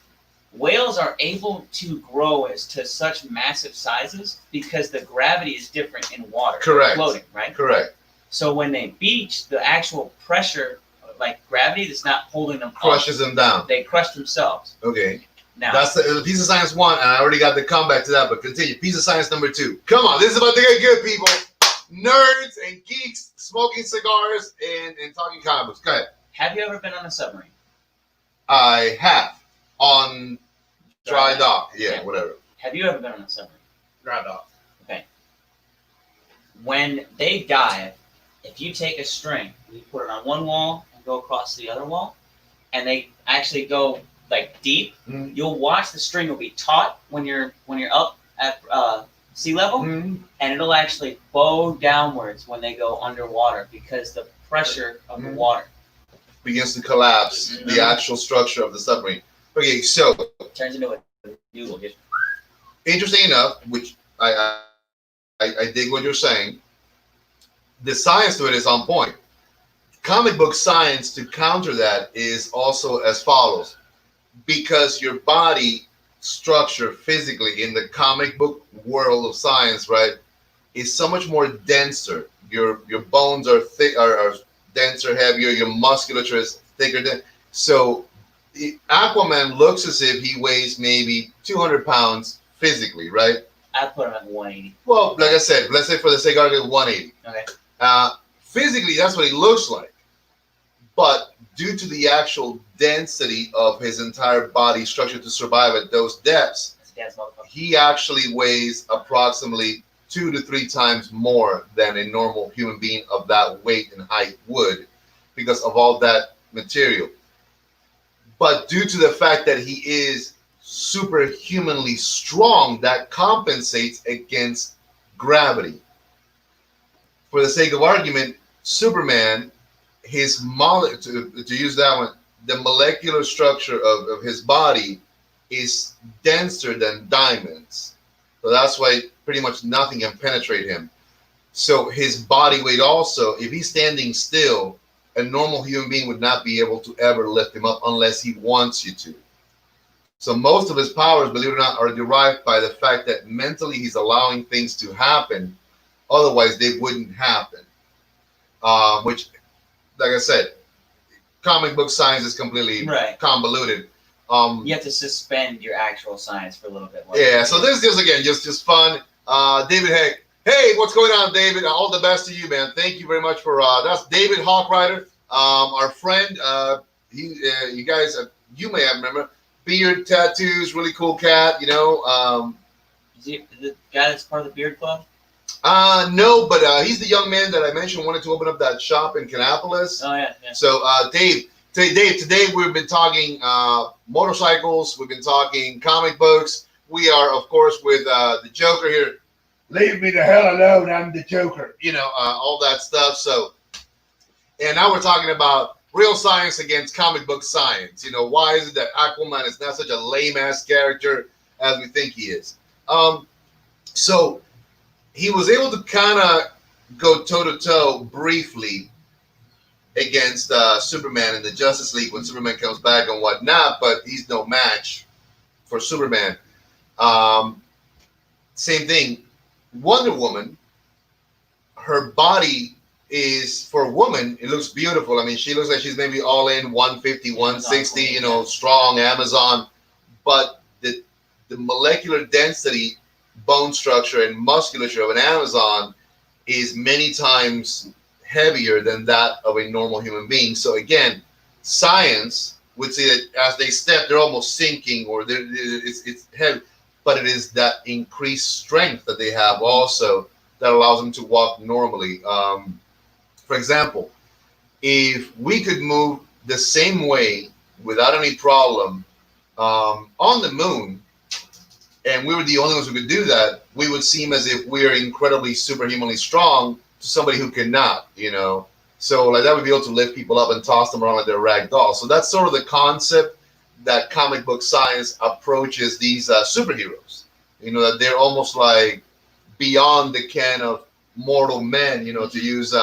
Whales are able to grow to such massive sizes because the gravity is different in water. Correct. Floating, right? Correct. So when they beach, the actual pressure, like gravity, that's not holding them Crushes them down. They crush themselves. Okay. Now That's the piece of science 1, and I already got the comeback to that, but continue. Piece of science number 2. Come on, this is about to get good, people. Nerds and geeks smoking cigars and talking comic books. Go ahead. have you ever been on a submarine? I have. On dry dock. Yeah, Yeah. whatever. Have you ever been on a submarine? Dry dock. Okay. When they dive, if you take a string, you put it on one wall and go across the other wall, and they actually go like deep, Mm-hmm. you'll watch the string will be taut when you're up at sea level, Mm-hmm. and it'll actually bow downwards when they go underwater because the pressure of the Mhm. water Begins to collapse Mhm. the actual structure of the submarine. Okay, so turns into a noodle. Just interesting enough, which I dig what you're saying. The science to it is on point. Comic book science to counter that is also as follows. Because your body structure physically in the comic book world of science, right, is so much more denser. Your bones are thick, are denser, heavier. Your musculature is thicker. So Aquaman looks as if he weighs maybe 200 pounds physically, right? I put him at 180. Well, like I said, let's say for the sake of argument, 180. Okay. Physically, that's what he looks like. But due to the actual density of his entire body structure to survive at those depths, That's a dance motherfucker. he actually weighs approximately 2 to 3 times more than a normal human being of that weight and height would because of all that material. But due to the fact that he is superhumanly strong, that compensates against gravity. For the sake of argument, Superman, his to use that one, the molecular structure of his body is denser than diamonds. So that's why pretty much nothing can penetrate him. So his body weight also, if he's standing still, a normal human being would not be able to ever lift him up unless he wants you to. So most of his powers, believe it or not, are derived by the fact that mentally he's allowing things to happen. Otherwise, they wouldn't happen. Which, like I said, comic book science is completely Right. convoluted. You have to suspend your actual science for a little bit. Yeah, so this is just fun. David Heck. Hey, what's going on, David? All the best to you, man. Thank you very much for that's David Hawkrider, our friend. You guys, you may have remember beard tattoos, really cool cat. Is he the guy that's part of the Beard Club? No, but he's the young man that I mentioned wanted to open up that shop in Kannapolis. Oh yeah. So, Dave, today we've been talking motorcycles. We've been talking comic books. We are, of course, with the Joker here. Leave me the hell alone. I'm the Joker. All that stuff. So, and now we're talking about real science against comic book science. Why is it that Aquaman is not such a lame-ass character as we think he is? So he was able to kind of go toe-to-toe briefly against Superman in the Justice League when Superman comes back and whatnot, but he's no match for Superman. Same thing. Wonder Woman, her body is, for a woman, it looks beautiful. I mean, she looks like she's maybe all in 150, 160, strong Amazon. But the molecular density, bone structure, and musculature of an Amazon is many times heavier than that of a normal human being. So again, science would say that as they step, they're almost sinking, or it's heavy, but it is that increased strength that they have also that allows them to walk normally. For example, if we could move the same way without any problem on the moon, and we were the only ones who could do that, we would seem as if we're incredibly superhumanly strong to somebody who cannot, you know. So like that would be able to lift people up and toss them around like they're rag dolls. So that's sort of the concept that comic book science approaches these superheroes. You know, that they're almost like beyond the ken of mortal men, you know, to use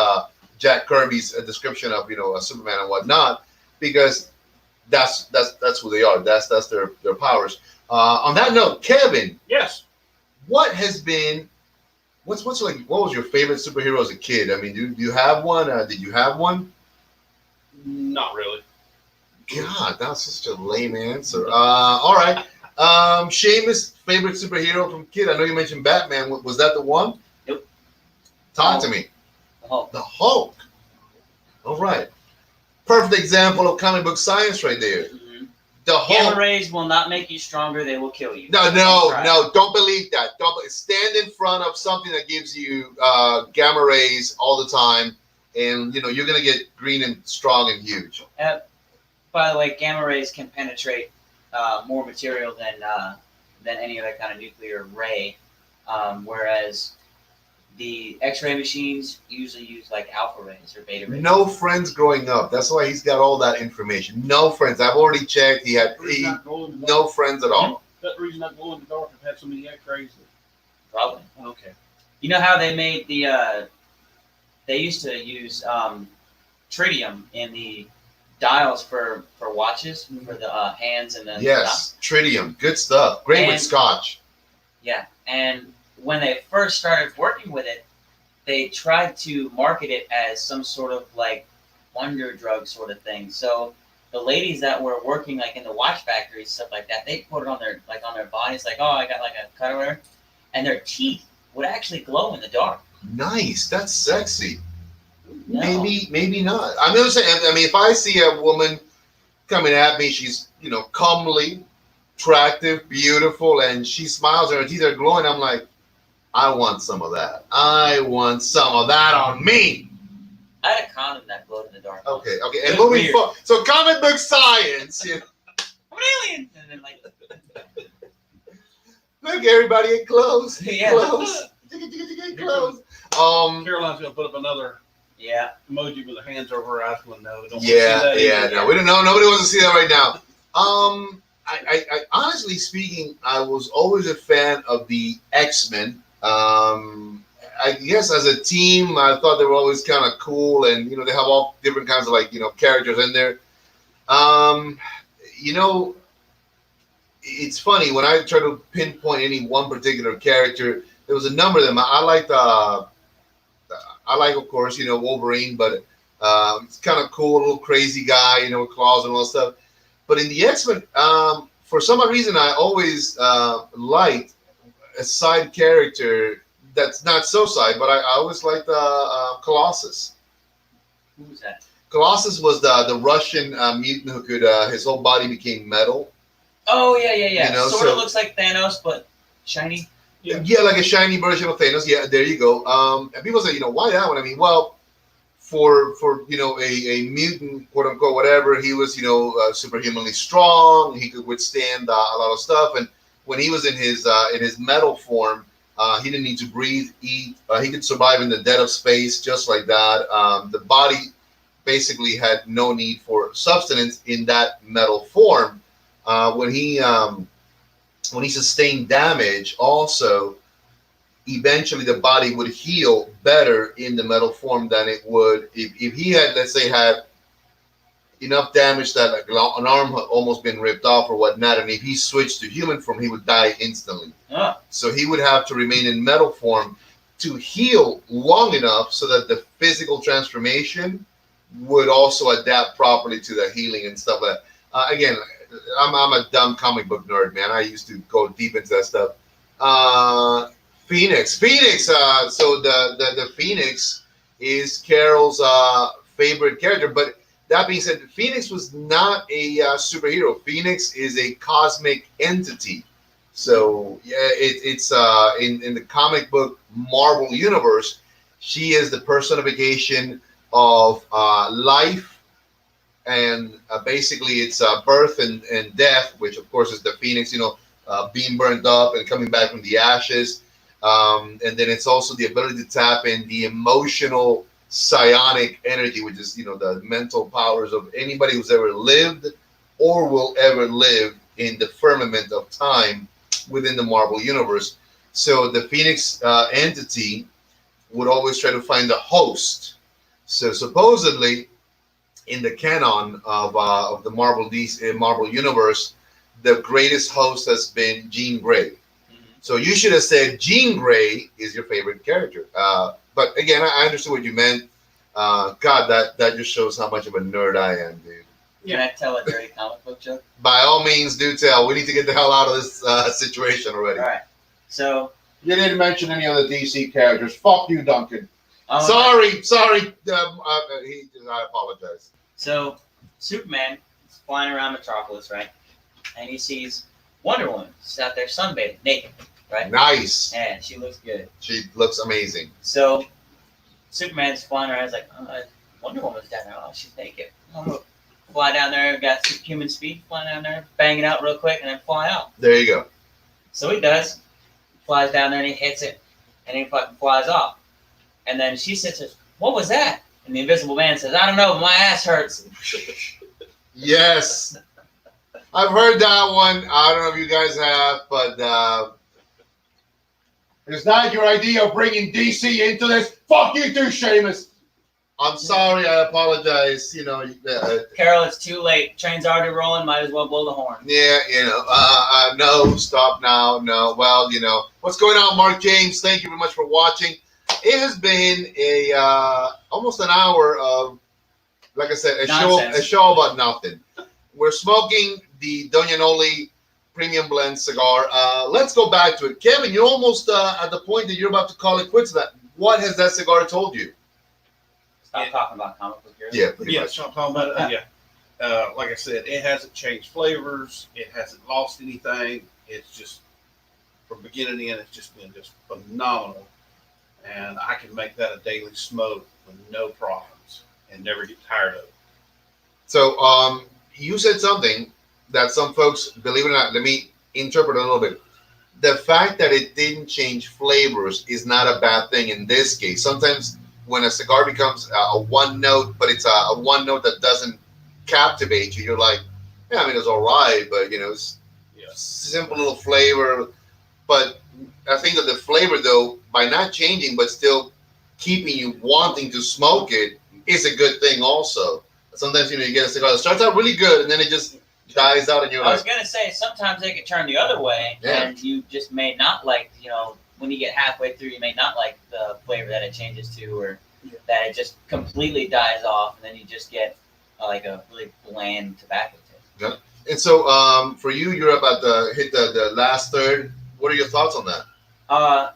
Jack Kirby's description of, you know, a Superman and whatnot, because that's who they are. That's their powers. On that note, Kevin. Yes. What has been what was your favorite superhero as a kid? I mean, do you have one? Did you have one? Not really. God, that's such a lame answer. All right. Seamus, favorite superhero from kid? I know you mentioned Batman. Was that the one? Nope. Talk to me. The Hulk. The Hulk. All right. Perfect example of comic book science right there. Mm-hmm. The Hulk. Gamma rays will not make you stronger. They will kill you. No. Don't believe that. Don't stand in front of something that gives you gamma rays all the time, and you know you're gonna get green and strong and huge. By the way, gamma rays can penetrate more material than any other kind of nuclear ray, whereas the X-ray machines usually use like alpha rays or beta rays. No friends growing up. That's why he's got all that information. No friends. I've already checked. He had no friends at all. That reason I glow in the dark and had so many X-rays. Probably. Okay. You know how they made the? They used to use tritium in the dials for watches, for the hands and the yes, tritium, good stuff. Great with scotch. Yeah, and when they first started working with it, they tried to market it as some sort of like wonder drug sort of thing. So the ladies that were working like in the watch factories, stuff like that, they put it on their bodies, like, oh, I got like a cut or whatever, and their teeth would actually glow in the dark. Nice, that's sexy. No. Maybe not. I'm gonna say. I mean, if I see a woman coming at me, she's comely, attractive, beautiful, and she smiles and her teeth are glowing. I'm like, I want some of that. I want some of that on me. I had a condom that glowed in the dark. Okay. And moving forward, so comic book science. I'm an alien, and then like, look, everybody, get close. Yeah. Close. Close. Caroline's gonna put up another. Yeah. Emoji with her hands over her eyes. Well, no, we don't Yeah. want to see that. No, we don't know. Nobody wants to see that right now. I honestly speaking, I was always a fan of the X-Men. I guess as a team, I thought they were always kind of cool, and they have all different kinds of characters in there. It's funny when I try to pinpoint any one particular character. There was a number of them. I like, of course, Wolverine, but it's kind of cool, a little crazy guy, with claws and all that stuff. But in the X-Men, for some odd reason, I always liked a side character that's not so side, but I always liked Colossus. Who was that? Colossus was the Russian mutant who could, his whole body became metal. Oh, yeah. Sort of looks like Thanos, but shiny. Yeah, like a shiny version of Thanos. Yeah, there you go. And people say, why that one? I mean, well, for a mutant, quote unquote, whatever, he was superhumanly strong. He could withstand a lot of stuff, and when he was in his metal form, he didn't need to breathe, eat. He could survive in the dead of space just like that. The body basically had no need for sustenance in that metal form. When he sustained damage, also, eventually the body would heal better in the metal form than it would if he had, let's say, had enough damage that an arm had almost been ripped off or whatnot, and if he switched to human form, he would die instantly. So he would have to remain in metal form to heal long enough so that the physical transformation would also adapt properly to the healing and stuff like that. Again, I'm a dumb comic book nerd, man. I used to go deep into that stuff. Phoenix. So the Phoenix is Carol's favorite character. But that being said, Phoenix was not a superhero. Phoenix is a cosmic entity. So yeah, it's in the comic book Marvel universe, she is the personification of life, and basically it's birth and death, which of course is the Phoenix, being burned up and coming back from the ashes. And then it's also the ability to tap in the emotional psionic energy, which is the mental powers of anybody who's ever lived or will ever live in the firmament of time within the Marvel universe. So the Phoenix entity would always try to find a host. So supposedly, in the canon of the Marvel universe, the greatest host has been Jean Grey. So you should have said Jean Grey is your favorite character. But again, I understood what you meant. God, that just shows how much of a nerd I am, dude. Can I tell a dirty comic book joke? By all means, do tell. We need to get the hell out of this situation already. All right. So You didn't mention any other DC characters. Fuck you, Duncan. Sorry. I apologize. So Superman is flying around Metropolis, right? And he sees Wonder Woman. She's out there sunbathing, naked, right? Nice. And she looks good. She looks amazing. So Superman's flying around. He's like, Wonder Woman's down there. Oh, she's naked. I'm gonna fly down there. Got superhuman speed. Fly down there, bang it out real quick, and then fly out. There you go. So he does. Flies down there and he hits it, and he fucking flies off. And then she says, "What was that?" And the Invisible Man says, "I don't know. But my ass hurts." Yes. I've heard that one. I don't know if you guys have, but Is that your idea of bringing DC into this? Fuck you too, Seamus. I'm sorry. I apologize. Carol, it's too late. Train's already rolling. Might as well blow the horn. Yeah, no, stop now. No, well, what's going on, Mark James? Thank you very much for watching. It has been almost an hour of, like I said, a show about nothing. We're smoking the Doña Noli Premium Blend cigar. Let's go back to it. Kevin, you're almost at the point that you're about to call it quits. What has that cigar told you? Stop talking about comic book heroes. Yeah, pretty much. So I'm talking about it. Yeah. Like I said, it hasn't changed flavors. It hasn't lost anything. It's just, from beginning to end, it's just been just phenomenal. And I can make that a daily smoke with no problems and never get tired of it. So, you said something that some folks, believe it or not, let me interpret a little bit. The fact that it didn't change flavors is not a bad thing in this case. Sometimes when a cigar becomes a one note, but it's a one note that doesn't captivate you, you're like, yeah, I mean, it's all right, but it's simple little flavor. But I think that the flavor, though, by not changing but still keeping you wanting to smoke it, is a good thing also. Sometimes you get a cigar that starts out really good and then it just dies out, and you're I was gonna say sometimes they could turn the other way, Yeah. and you just may not like, when you get halfway through, you may not like the flavor that it changes to, or that it just completely dies off, and then you just get like a really bland tobacco taste. And so, for you, you're about to hit the last third. What are your thoughts on that?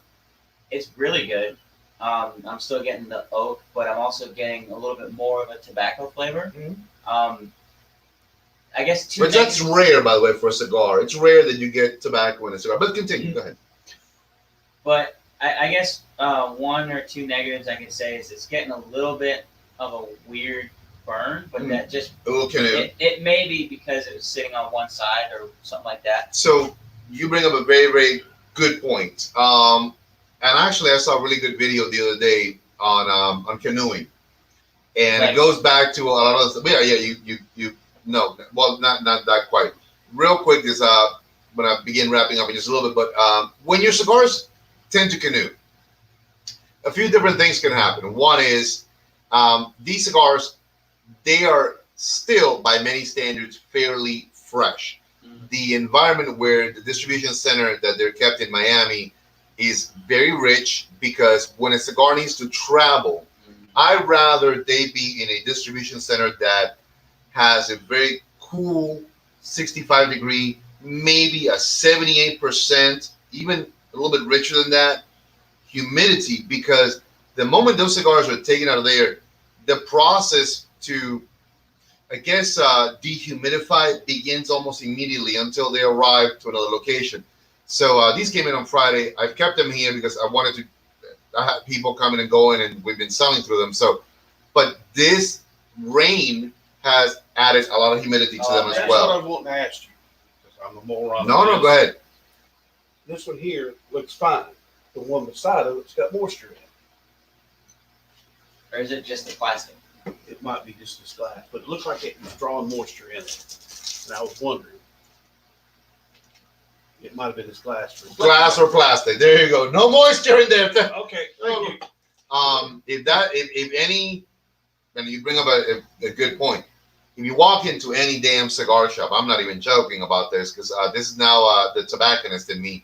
It's really good. I'm still getting the oak, but I'm also getting a little bit more of a tobacco flavor. I guess But that's rare, by the way, for a cigar. It's rare that you get tobacco in a cigar. But continue. Go ahead. But I guess one or two negatives I can say is it's getting a little bit of a weird burn, but that just it may be because it was sitting on one side or something like that. So you bring up a very, very good point. And actually, I saw a really good video the other day on canoeing, and it goes back to a lot of stuff. Yeah. No, well, not that quite. Real quick is when I begin wrapping up in just a little bit. But when your cigars tend to canoe, a few different things can happen. One is these cigars, they are still, by many standards, fairly fresh. The environment where the distribution center that they're kept in Miami is very rich, because when a cigar needs to travel, I'd rather they be in a distribution center that has a very cool 65 degree, maybe a 78%, even a little bit richer than that, humidity, because the moment those cigars are taken out of there, the process to, I guess, dehumidify begins almost immediately until they arrive to another location. So these came in on Friday. I've kept them here because I wanted to. I had people coming and going, and we've been selling through them. So, but this rain has added a lot of humidity to them as That's well. what I was wanting to ask you. 'Cause I'm a moron. No, go ahead. This one here looks fine. The one beside of it's got moisture in it. Or is it just the plastic? It might be just this glass, but it looks like it was drawing moisture in it. And I was wondering. It might have been this glass. Glass or plastic. There you go. No moisture in there. Okay, thank you. If any, and you bring up a good point. If you walk into any damn cigar shop, I'm not even joking about this because this is now the tobacconist in me.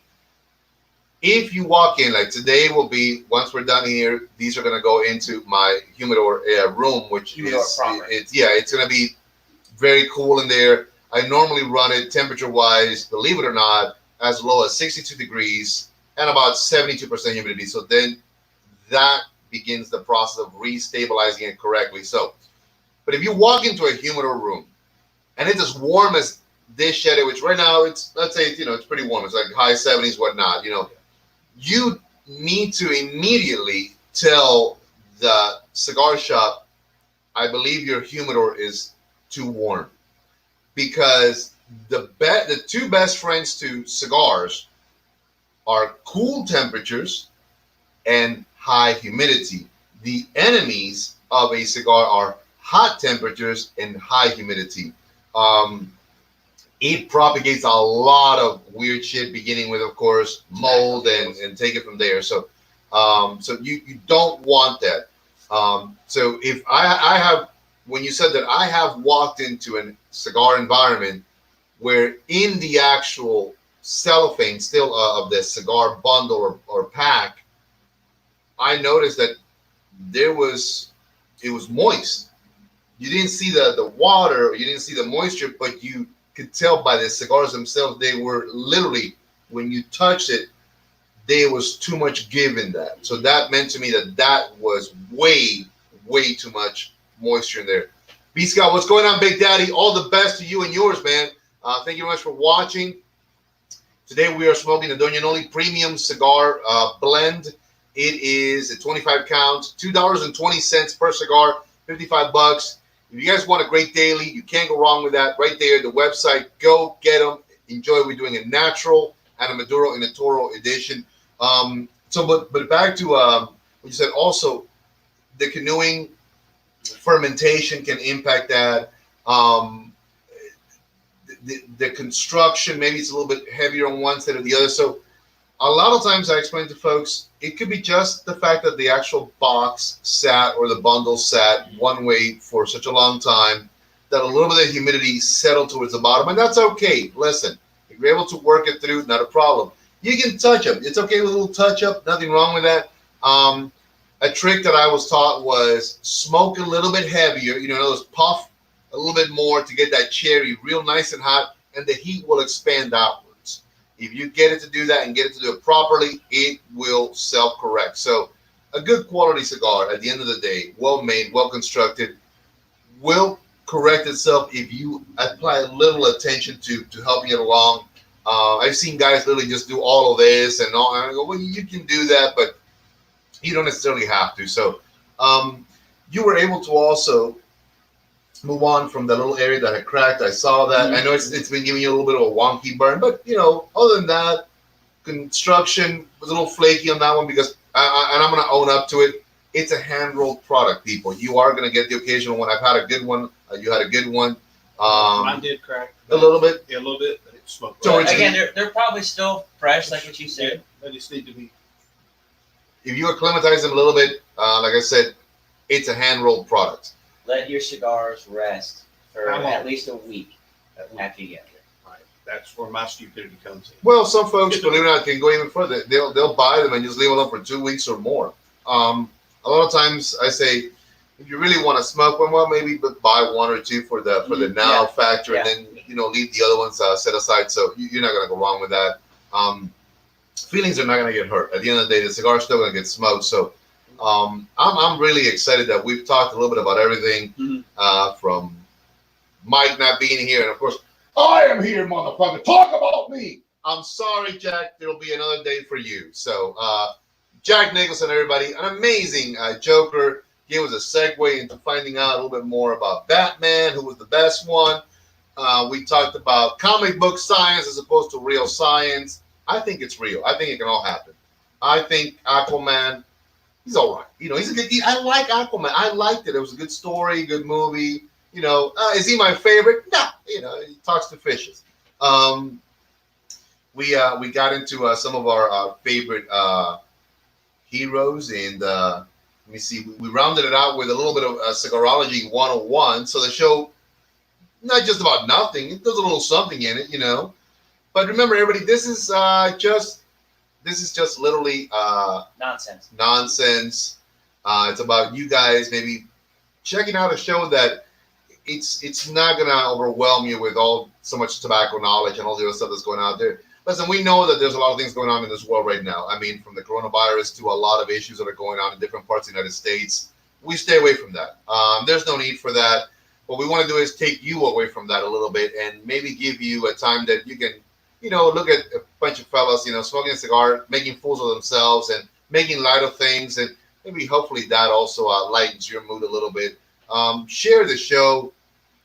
If you walk in, like today will be, once we're done here, these are going to go into my humidor room, which Humidor is, proper. it's going to be very cool in there. I normally run it temperature-wise, believe it or not, as low as 62 degrees and about 72% humidity. So then that begins the process of restabilizing it correctly. So, but if you walk into a humidor room and it's as warm as this shed, which right now it's, let's say, it's pretty warm. It's like high 70s, whatnot, you need to immediately tell the cigar shop, I believe your humidor is too warm, because the two best friends to cigars are cool temperatures and high humidity. The enemies of a cigar are hot temperatures and high humidity. It propagates a lot of weird shit, beginning with, of course, mold and take it from there. So, so you don't want that. So if I have, when you said that, I have walked into a cigar environment where in the actual cellophane still of the cigar bundle or pack, I noticed that it was moist. You didn't see the water, you didn't see the moisture, but you could tell by the cigars themselves, they were literally, when you touched it, there was too much give in that. So that meant to me that was way too much moisture in there. B Scott, what's going on, Big Daddy? All the best to you and yours, man. Thank you very much for watching. Today we are smoking the Doña Noli Premium Cigar Blend. It is a 25 count, $2.20 per cigar, $55. If you guys want a great daily, you can't go wrong with that. Right there, the website. Go get them. Enjoy. We're doing a natural and a Maduro and a Toro edition. But back to what you said. Also, the canoeing fermentation can impact that. The construction, maybe it's a little bit heavier on one side or the other. So a lot of times I explain to folks, it could be just the fact that the actual box sat or the bundle sat one way for such a long time that a little bit of humidity settled towards the bottom, and that's okay. Listen, if you're able to work it through, not a problem. You can touch them. It's okay with a little touch up. Nothing wrong with that. A trick that I was taught was smoke a little bit heavier. Those puff a little bit more to get that cherry real nice and hot, and the heat will expand outwards. If you get it to do that and get it to do it properly, it will self-correct. So a good quality cigar, at the end of the day, well-made, well-constructed, will correct itself if you apply a little attention to helping it along. I've seen guys literally just do all of this and all, and I go, well, you can do that, but you don't necessarily have to. So you were able to also move on from the little area that had cracked. I saw that. I know it's been giving you a little bit of a wonky burn, but other than that, construction was a little flaky on that one because, and I'm going to own up to it, it's a hand-rolled product, people. You are going to get the occasional one. I've had a good one. You had a good one. Mine did crack. A little bit. Yeah, a little bit, but it smoked. So Again, they're probably still fresh, like what you said. They just need to be. If you acclimatize them a little bit, like I said, it's a hand-rolled product. Let your cigars rest for How long? at least a week after you get there. Right. That's where my stupidity comes in. Well, some folks, believe it or not, can go even further. They'll buy them and just leave them up for 2 weeks or more. A lot of times I say, if you really want to smoke one, well, maybe buy one or two for the now factor, and then leave the other ones set aside. So you're not gonna go wrong with that. Feelings are not gonna get hurt. At the end of the day, the cigar's still gonna get smoked. So I'm really excited that we've talked a little bit about everything from Mike not being here, and of course I am here, motherfucker. Talk about me. I'm sorry, Jack. There'll be another day for you. So Jack Nicholson, everybody, an amazing Joker. Gave us a segue into finding out a little bit more about Batman, who was the best one. We talked about comic book science as opposed to real science. I think it's real. I think it can all happen. I think Aquaman, he's all right. He's a good. I like Aquaman. I liked it. It was a good story, good movie. Is he my favorite? No. He talks to fishes. We got into some of our favorite heroes, and let me see. We rounded it out with a little bit of Cigarology 101. So the show, not just about nothing. It does a little something in it, But remember, everybody, this is just literally Nonsense. Nonsense. It's about you guys maybe checking out a show that it's not gonna overwhelm you with so much tobacco knowledge and all the other stuff that's going out there. Listen, we know that there's a lot of things going on in this world right now. I mean, from the coronavirus to a lot of issues that are going on in different parts of the United States. We stay away from that. There's no need for that. What we want to do is take you away from that a little bit and maybe give you a time that you can, look at a bunch of fellas, smoking a cigar, making fools of themselves and making light of things. And maybe hopefully that also lightens your mood a little bit. Share the show.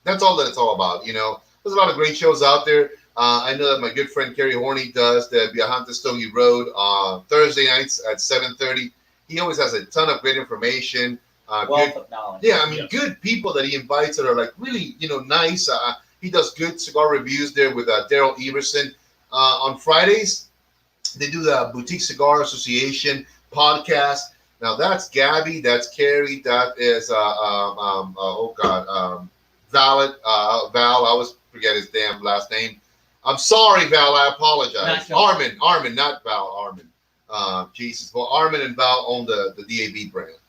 That's all that it's all about. There's a lot of great shows out there. I know that my good friend Kerry Horney does the Viajante Stogie Road on Thursday nights at 7:30. He always has a ton of great information. Wealth of knowledge. Yeah, good people that he invites that are like really, nice. He does good cigar reviews there with Daryl Everson. On Fridays, they do the Boutique Cigar Association podcast. Now that's Gabby, that's Kerry, that is Val. I always forget his damn last name. I'm sorry, Val. I apologize. Armin, not Val. Armin. Jesus. Well, Armin and Val own the DAB brand.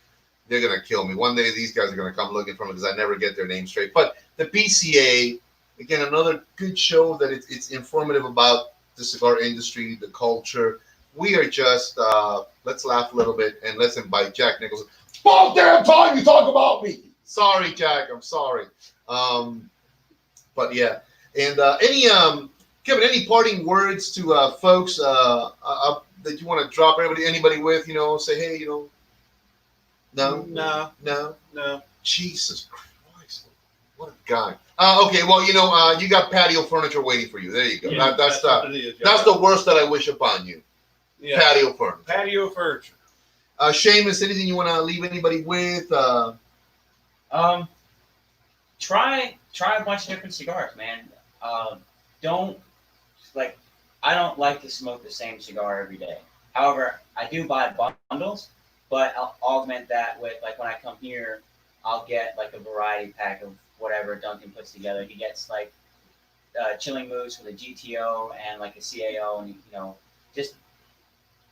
They're gonna kill me. One day these guys are gonna come looking for me because I never get their name straight. But the PCA, again, another good show that it's informative about the cigar industry, the culture. We are just let's laugh a little bit and let's invite Jack Nicholson. About damn time you talk about me. Sorry, Jack. I'm sorry. But yeah, and Kevin, any parting words to folks that you want to drop anybody with? Say, hey, no. Jesus Christ, what a guy. Okay, well, you got patio furniture waiting for you. There you go. Yeah, That's what it is, that's the worst that I wish upon you. Yeah. Patio furniture. Patio furniture. Seamus, anything you want to leave anybody with? Try a bunch of different cigars, man. I don't like to smoke the same cigar every day. However, I do buy bundles, but I'll augment that with, like, when I come here, I'll get like a variety pack of whatever Duncan puts together. He gets like chilling moves with a GTO and like a CAO, and just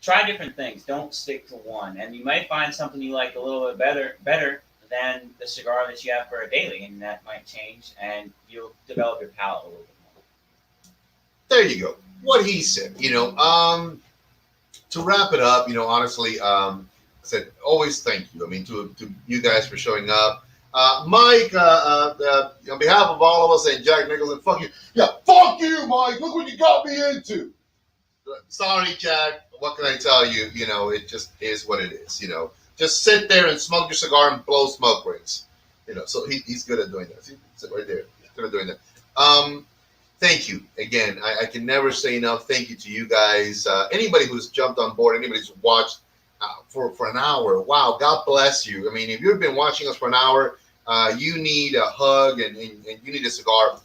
try different things. Don't stick to one, and you might find something you like a little bit better than the cigar that you have for a daily, and that might change, and you'll develop your palate a little bit more. There you go. What he said. To wrap it up, honestly, I said always thank you. I mean, to you guys for showing up. Mike, on behalf of all of us and Jack Nicholson, fuck you. Yeah, fuck you, Mike. Look what you got me into. Sorry, Jack. What can I tell you? It just is what it is. Just sit there and smoke your cigar and blow smoke rings. So he's good at doing that. See, sit right there. He's good at doing that. Thank you again. I can never say enough. Thank you to you guys. Anybody who's jumped on board, anybody who's watched for an hour. Wow, God bless you. I mean, if you've been watching us for an hour, you need a hug and you need a cigar.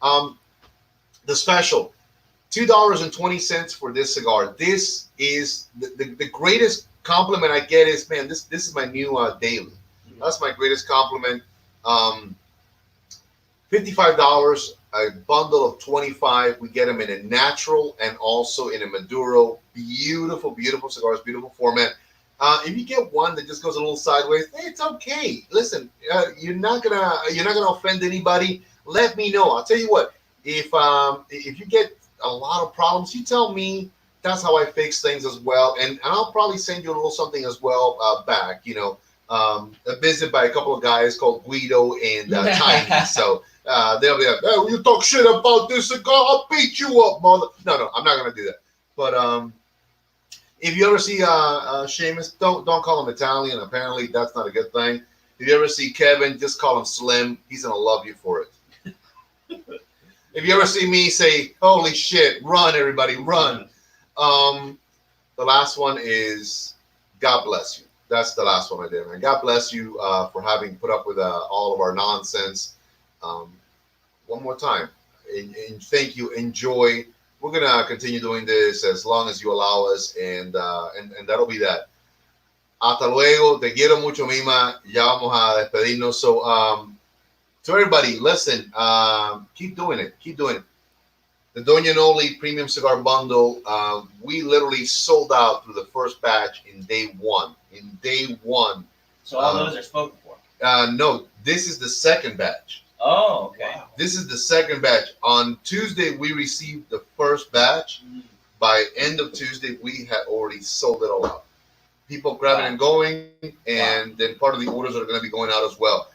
The special, $2.20 for this cigar. This is the greatest compliment I get is, man, this is my new daily. That's my greatest compliment. $55, a bundle of 25. We get them in a natural and also in a Maduro. Beautiful, beautiful cigars, beautiful format. If you get one that just goes a little sideways, it's okay. Listen, you're not gonna offend anybody. Let me know. I'll tell you what. If you get a lot of problems, you tell me. That's how I fix things as well, and I'll probably send you a little something as well back. A visit by a couple of guys called Guido and Tiny. So they'll be like, "Hey, you talk shit about this cigar, I'll beat you up, mother." No, I'm not gonna do that. But if you ever see Seamus, don't call him Italian. Apparently, that's not a good thing. If you ever see Kevin, just call him Slim. He's gonna love you for it. If you ever see me, say, "Holy shit, run, everybody, run." The last one is God bless you. That's the last one I did, man. God bless you for having put up with all of our nonsense. Um, one more time, and thank you. Enjoy. We're gonna continue doing this as long as you allow us, and that'll be that. Hasta luego. Te quiero mucho, Mima. Ya vamos a despedirnos. So, to everybody, listen. Keep doing it. Keep doing it. The Doña Noli Premium Cigar Bundle, we literally sold out through the first batch in day one. In day one. So all those are spoken for? No, this is the second batch. Oh, okay. Wow. This is the second batch. On Tuesday, we received the first batch. By end of Tuesday, we had already sold it all out. People grabbing and going, and then part of the orders are going to be going out as well.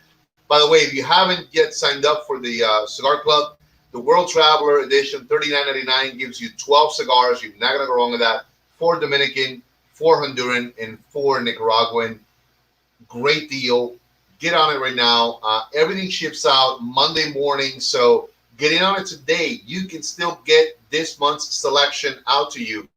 By the way, if you haven't yet signed up for the Cigar Club, the World Traveler Edition, $39.99, gives you 12 cigars. You're not going to go wrong with that. 4 Dominican, 4 Honduran, and 4 Nicaraguan. Great deal. Get on it right now. Everything ships out Monday morning. So get in on it today. You can still get this month's selection out to you.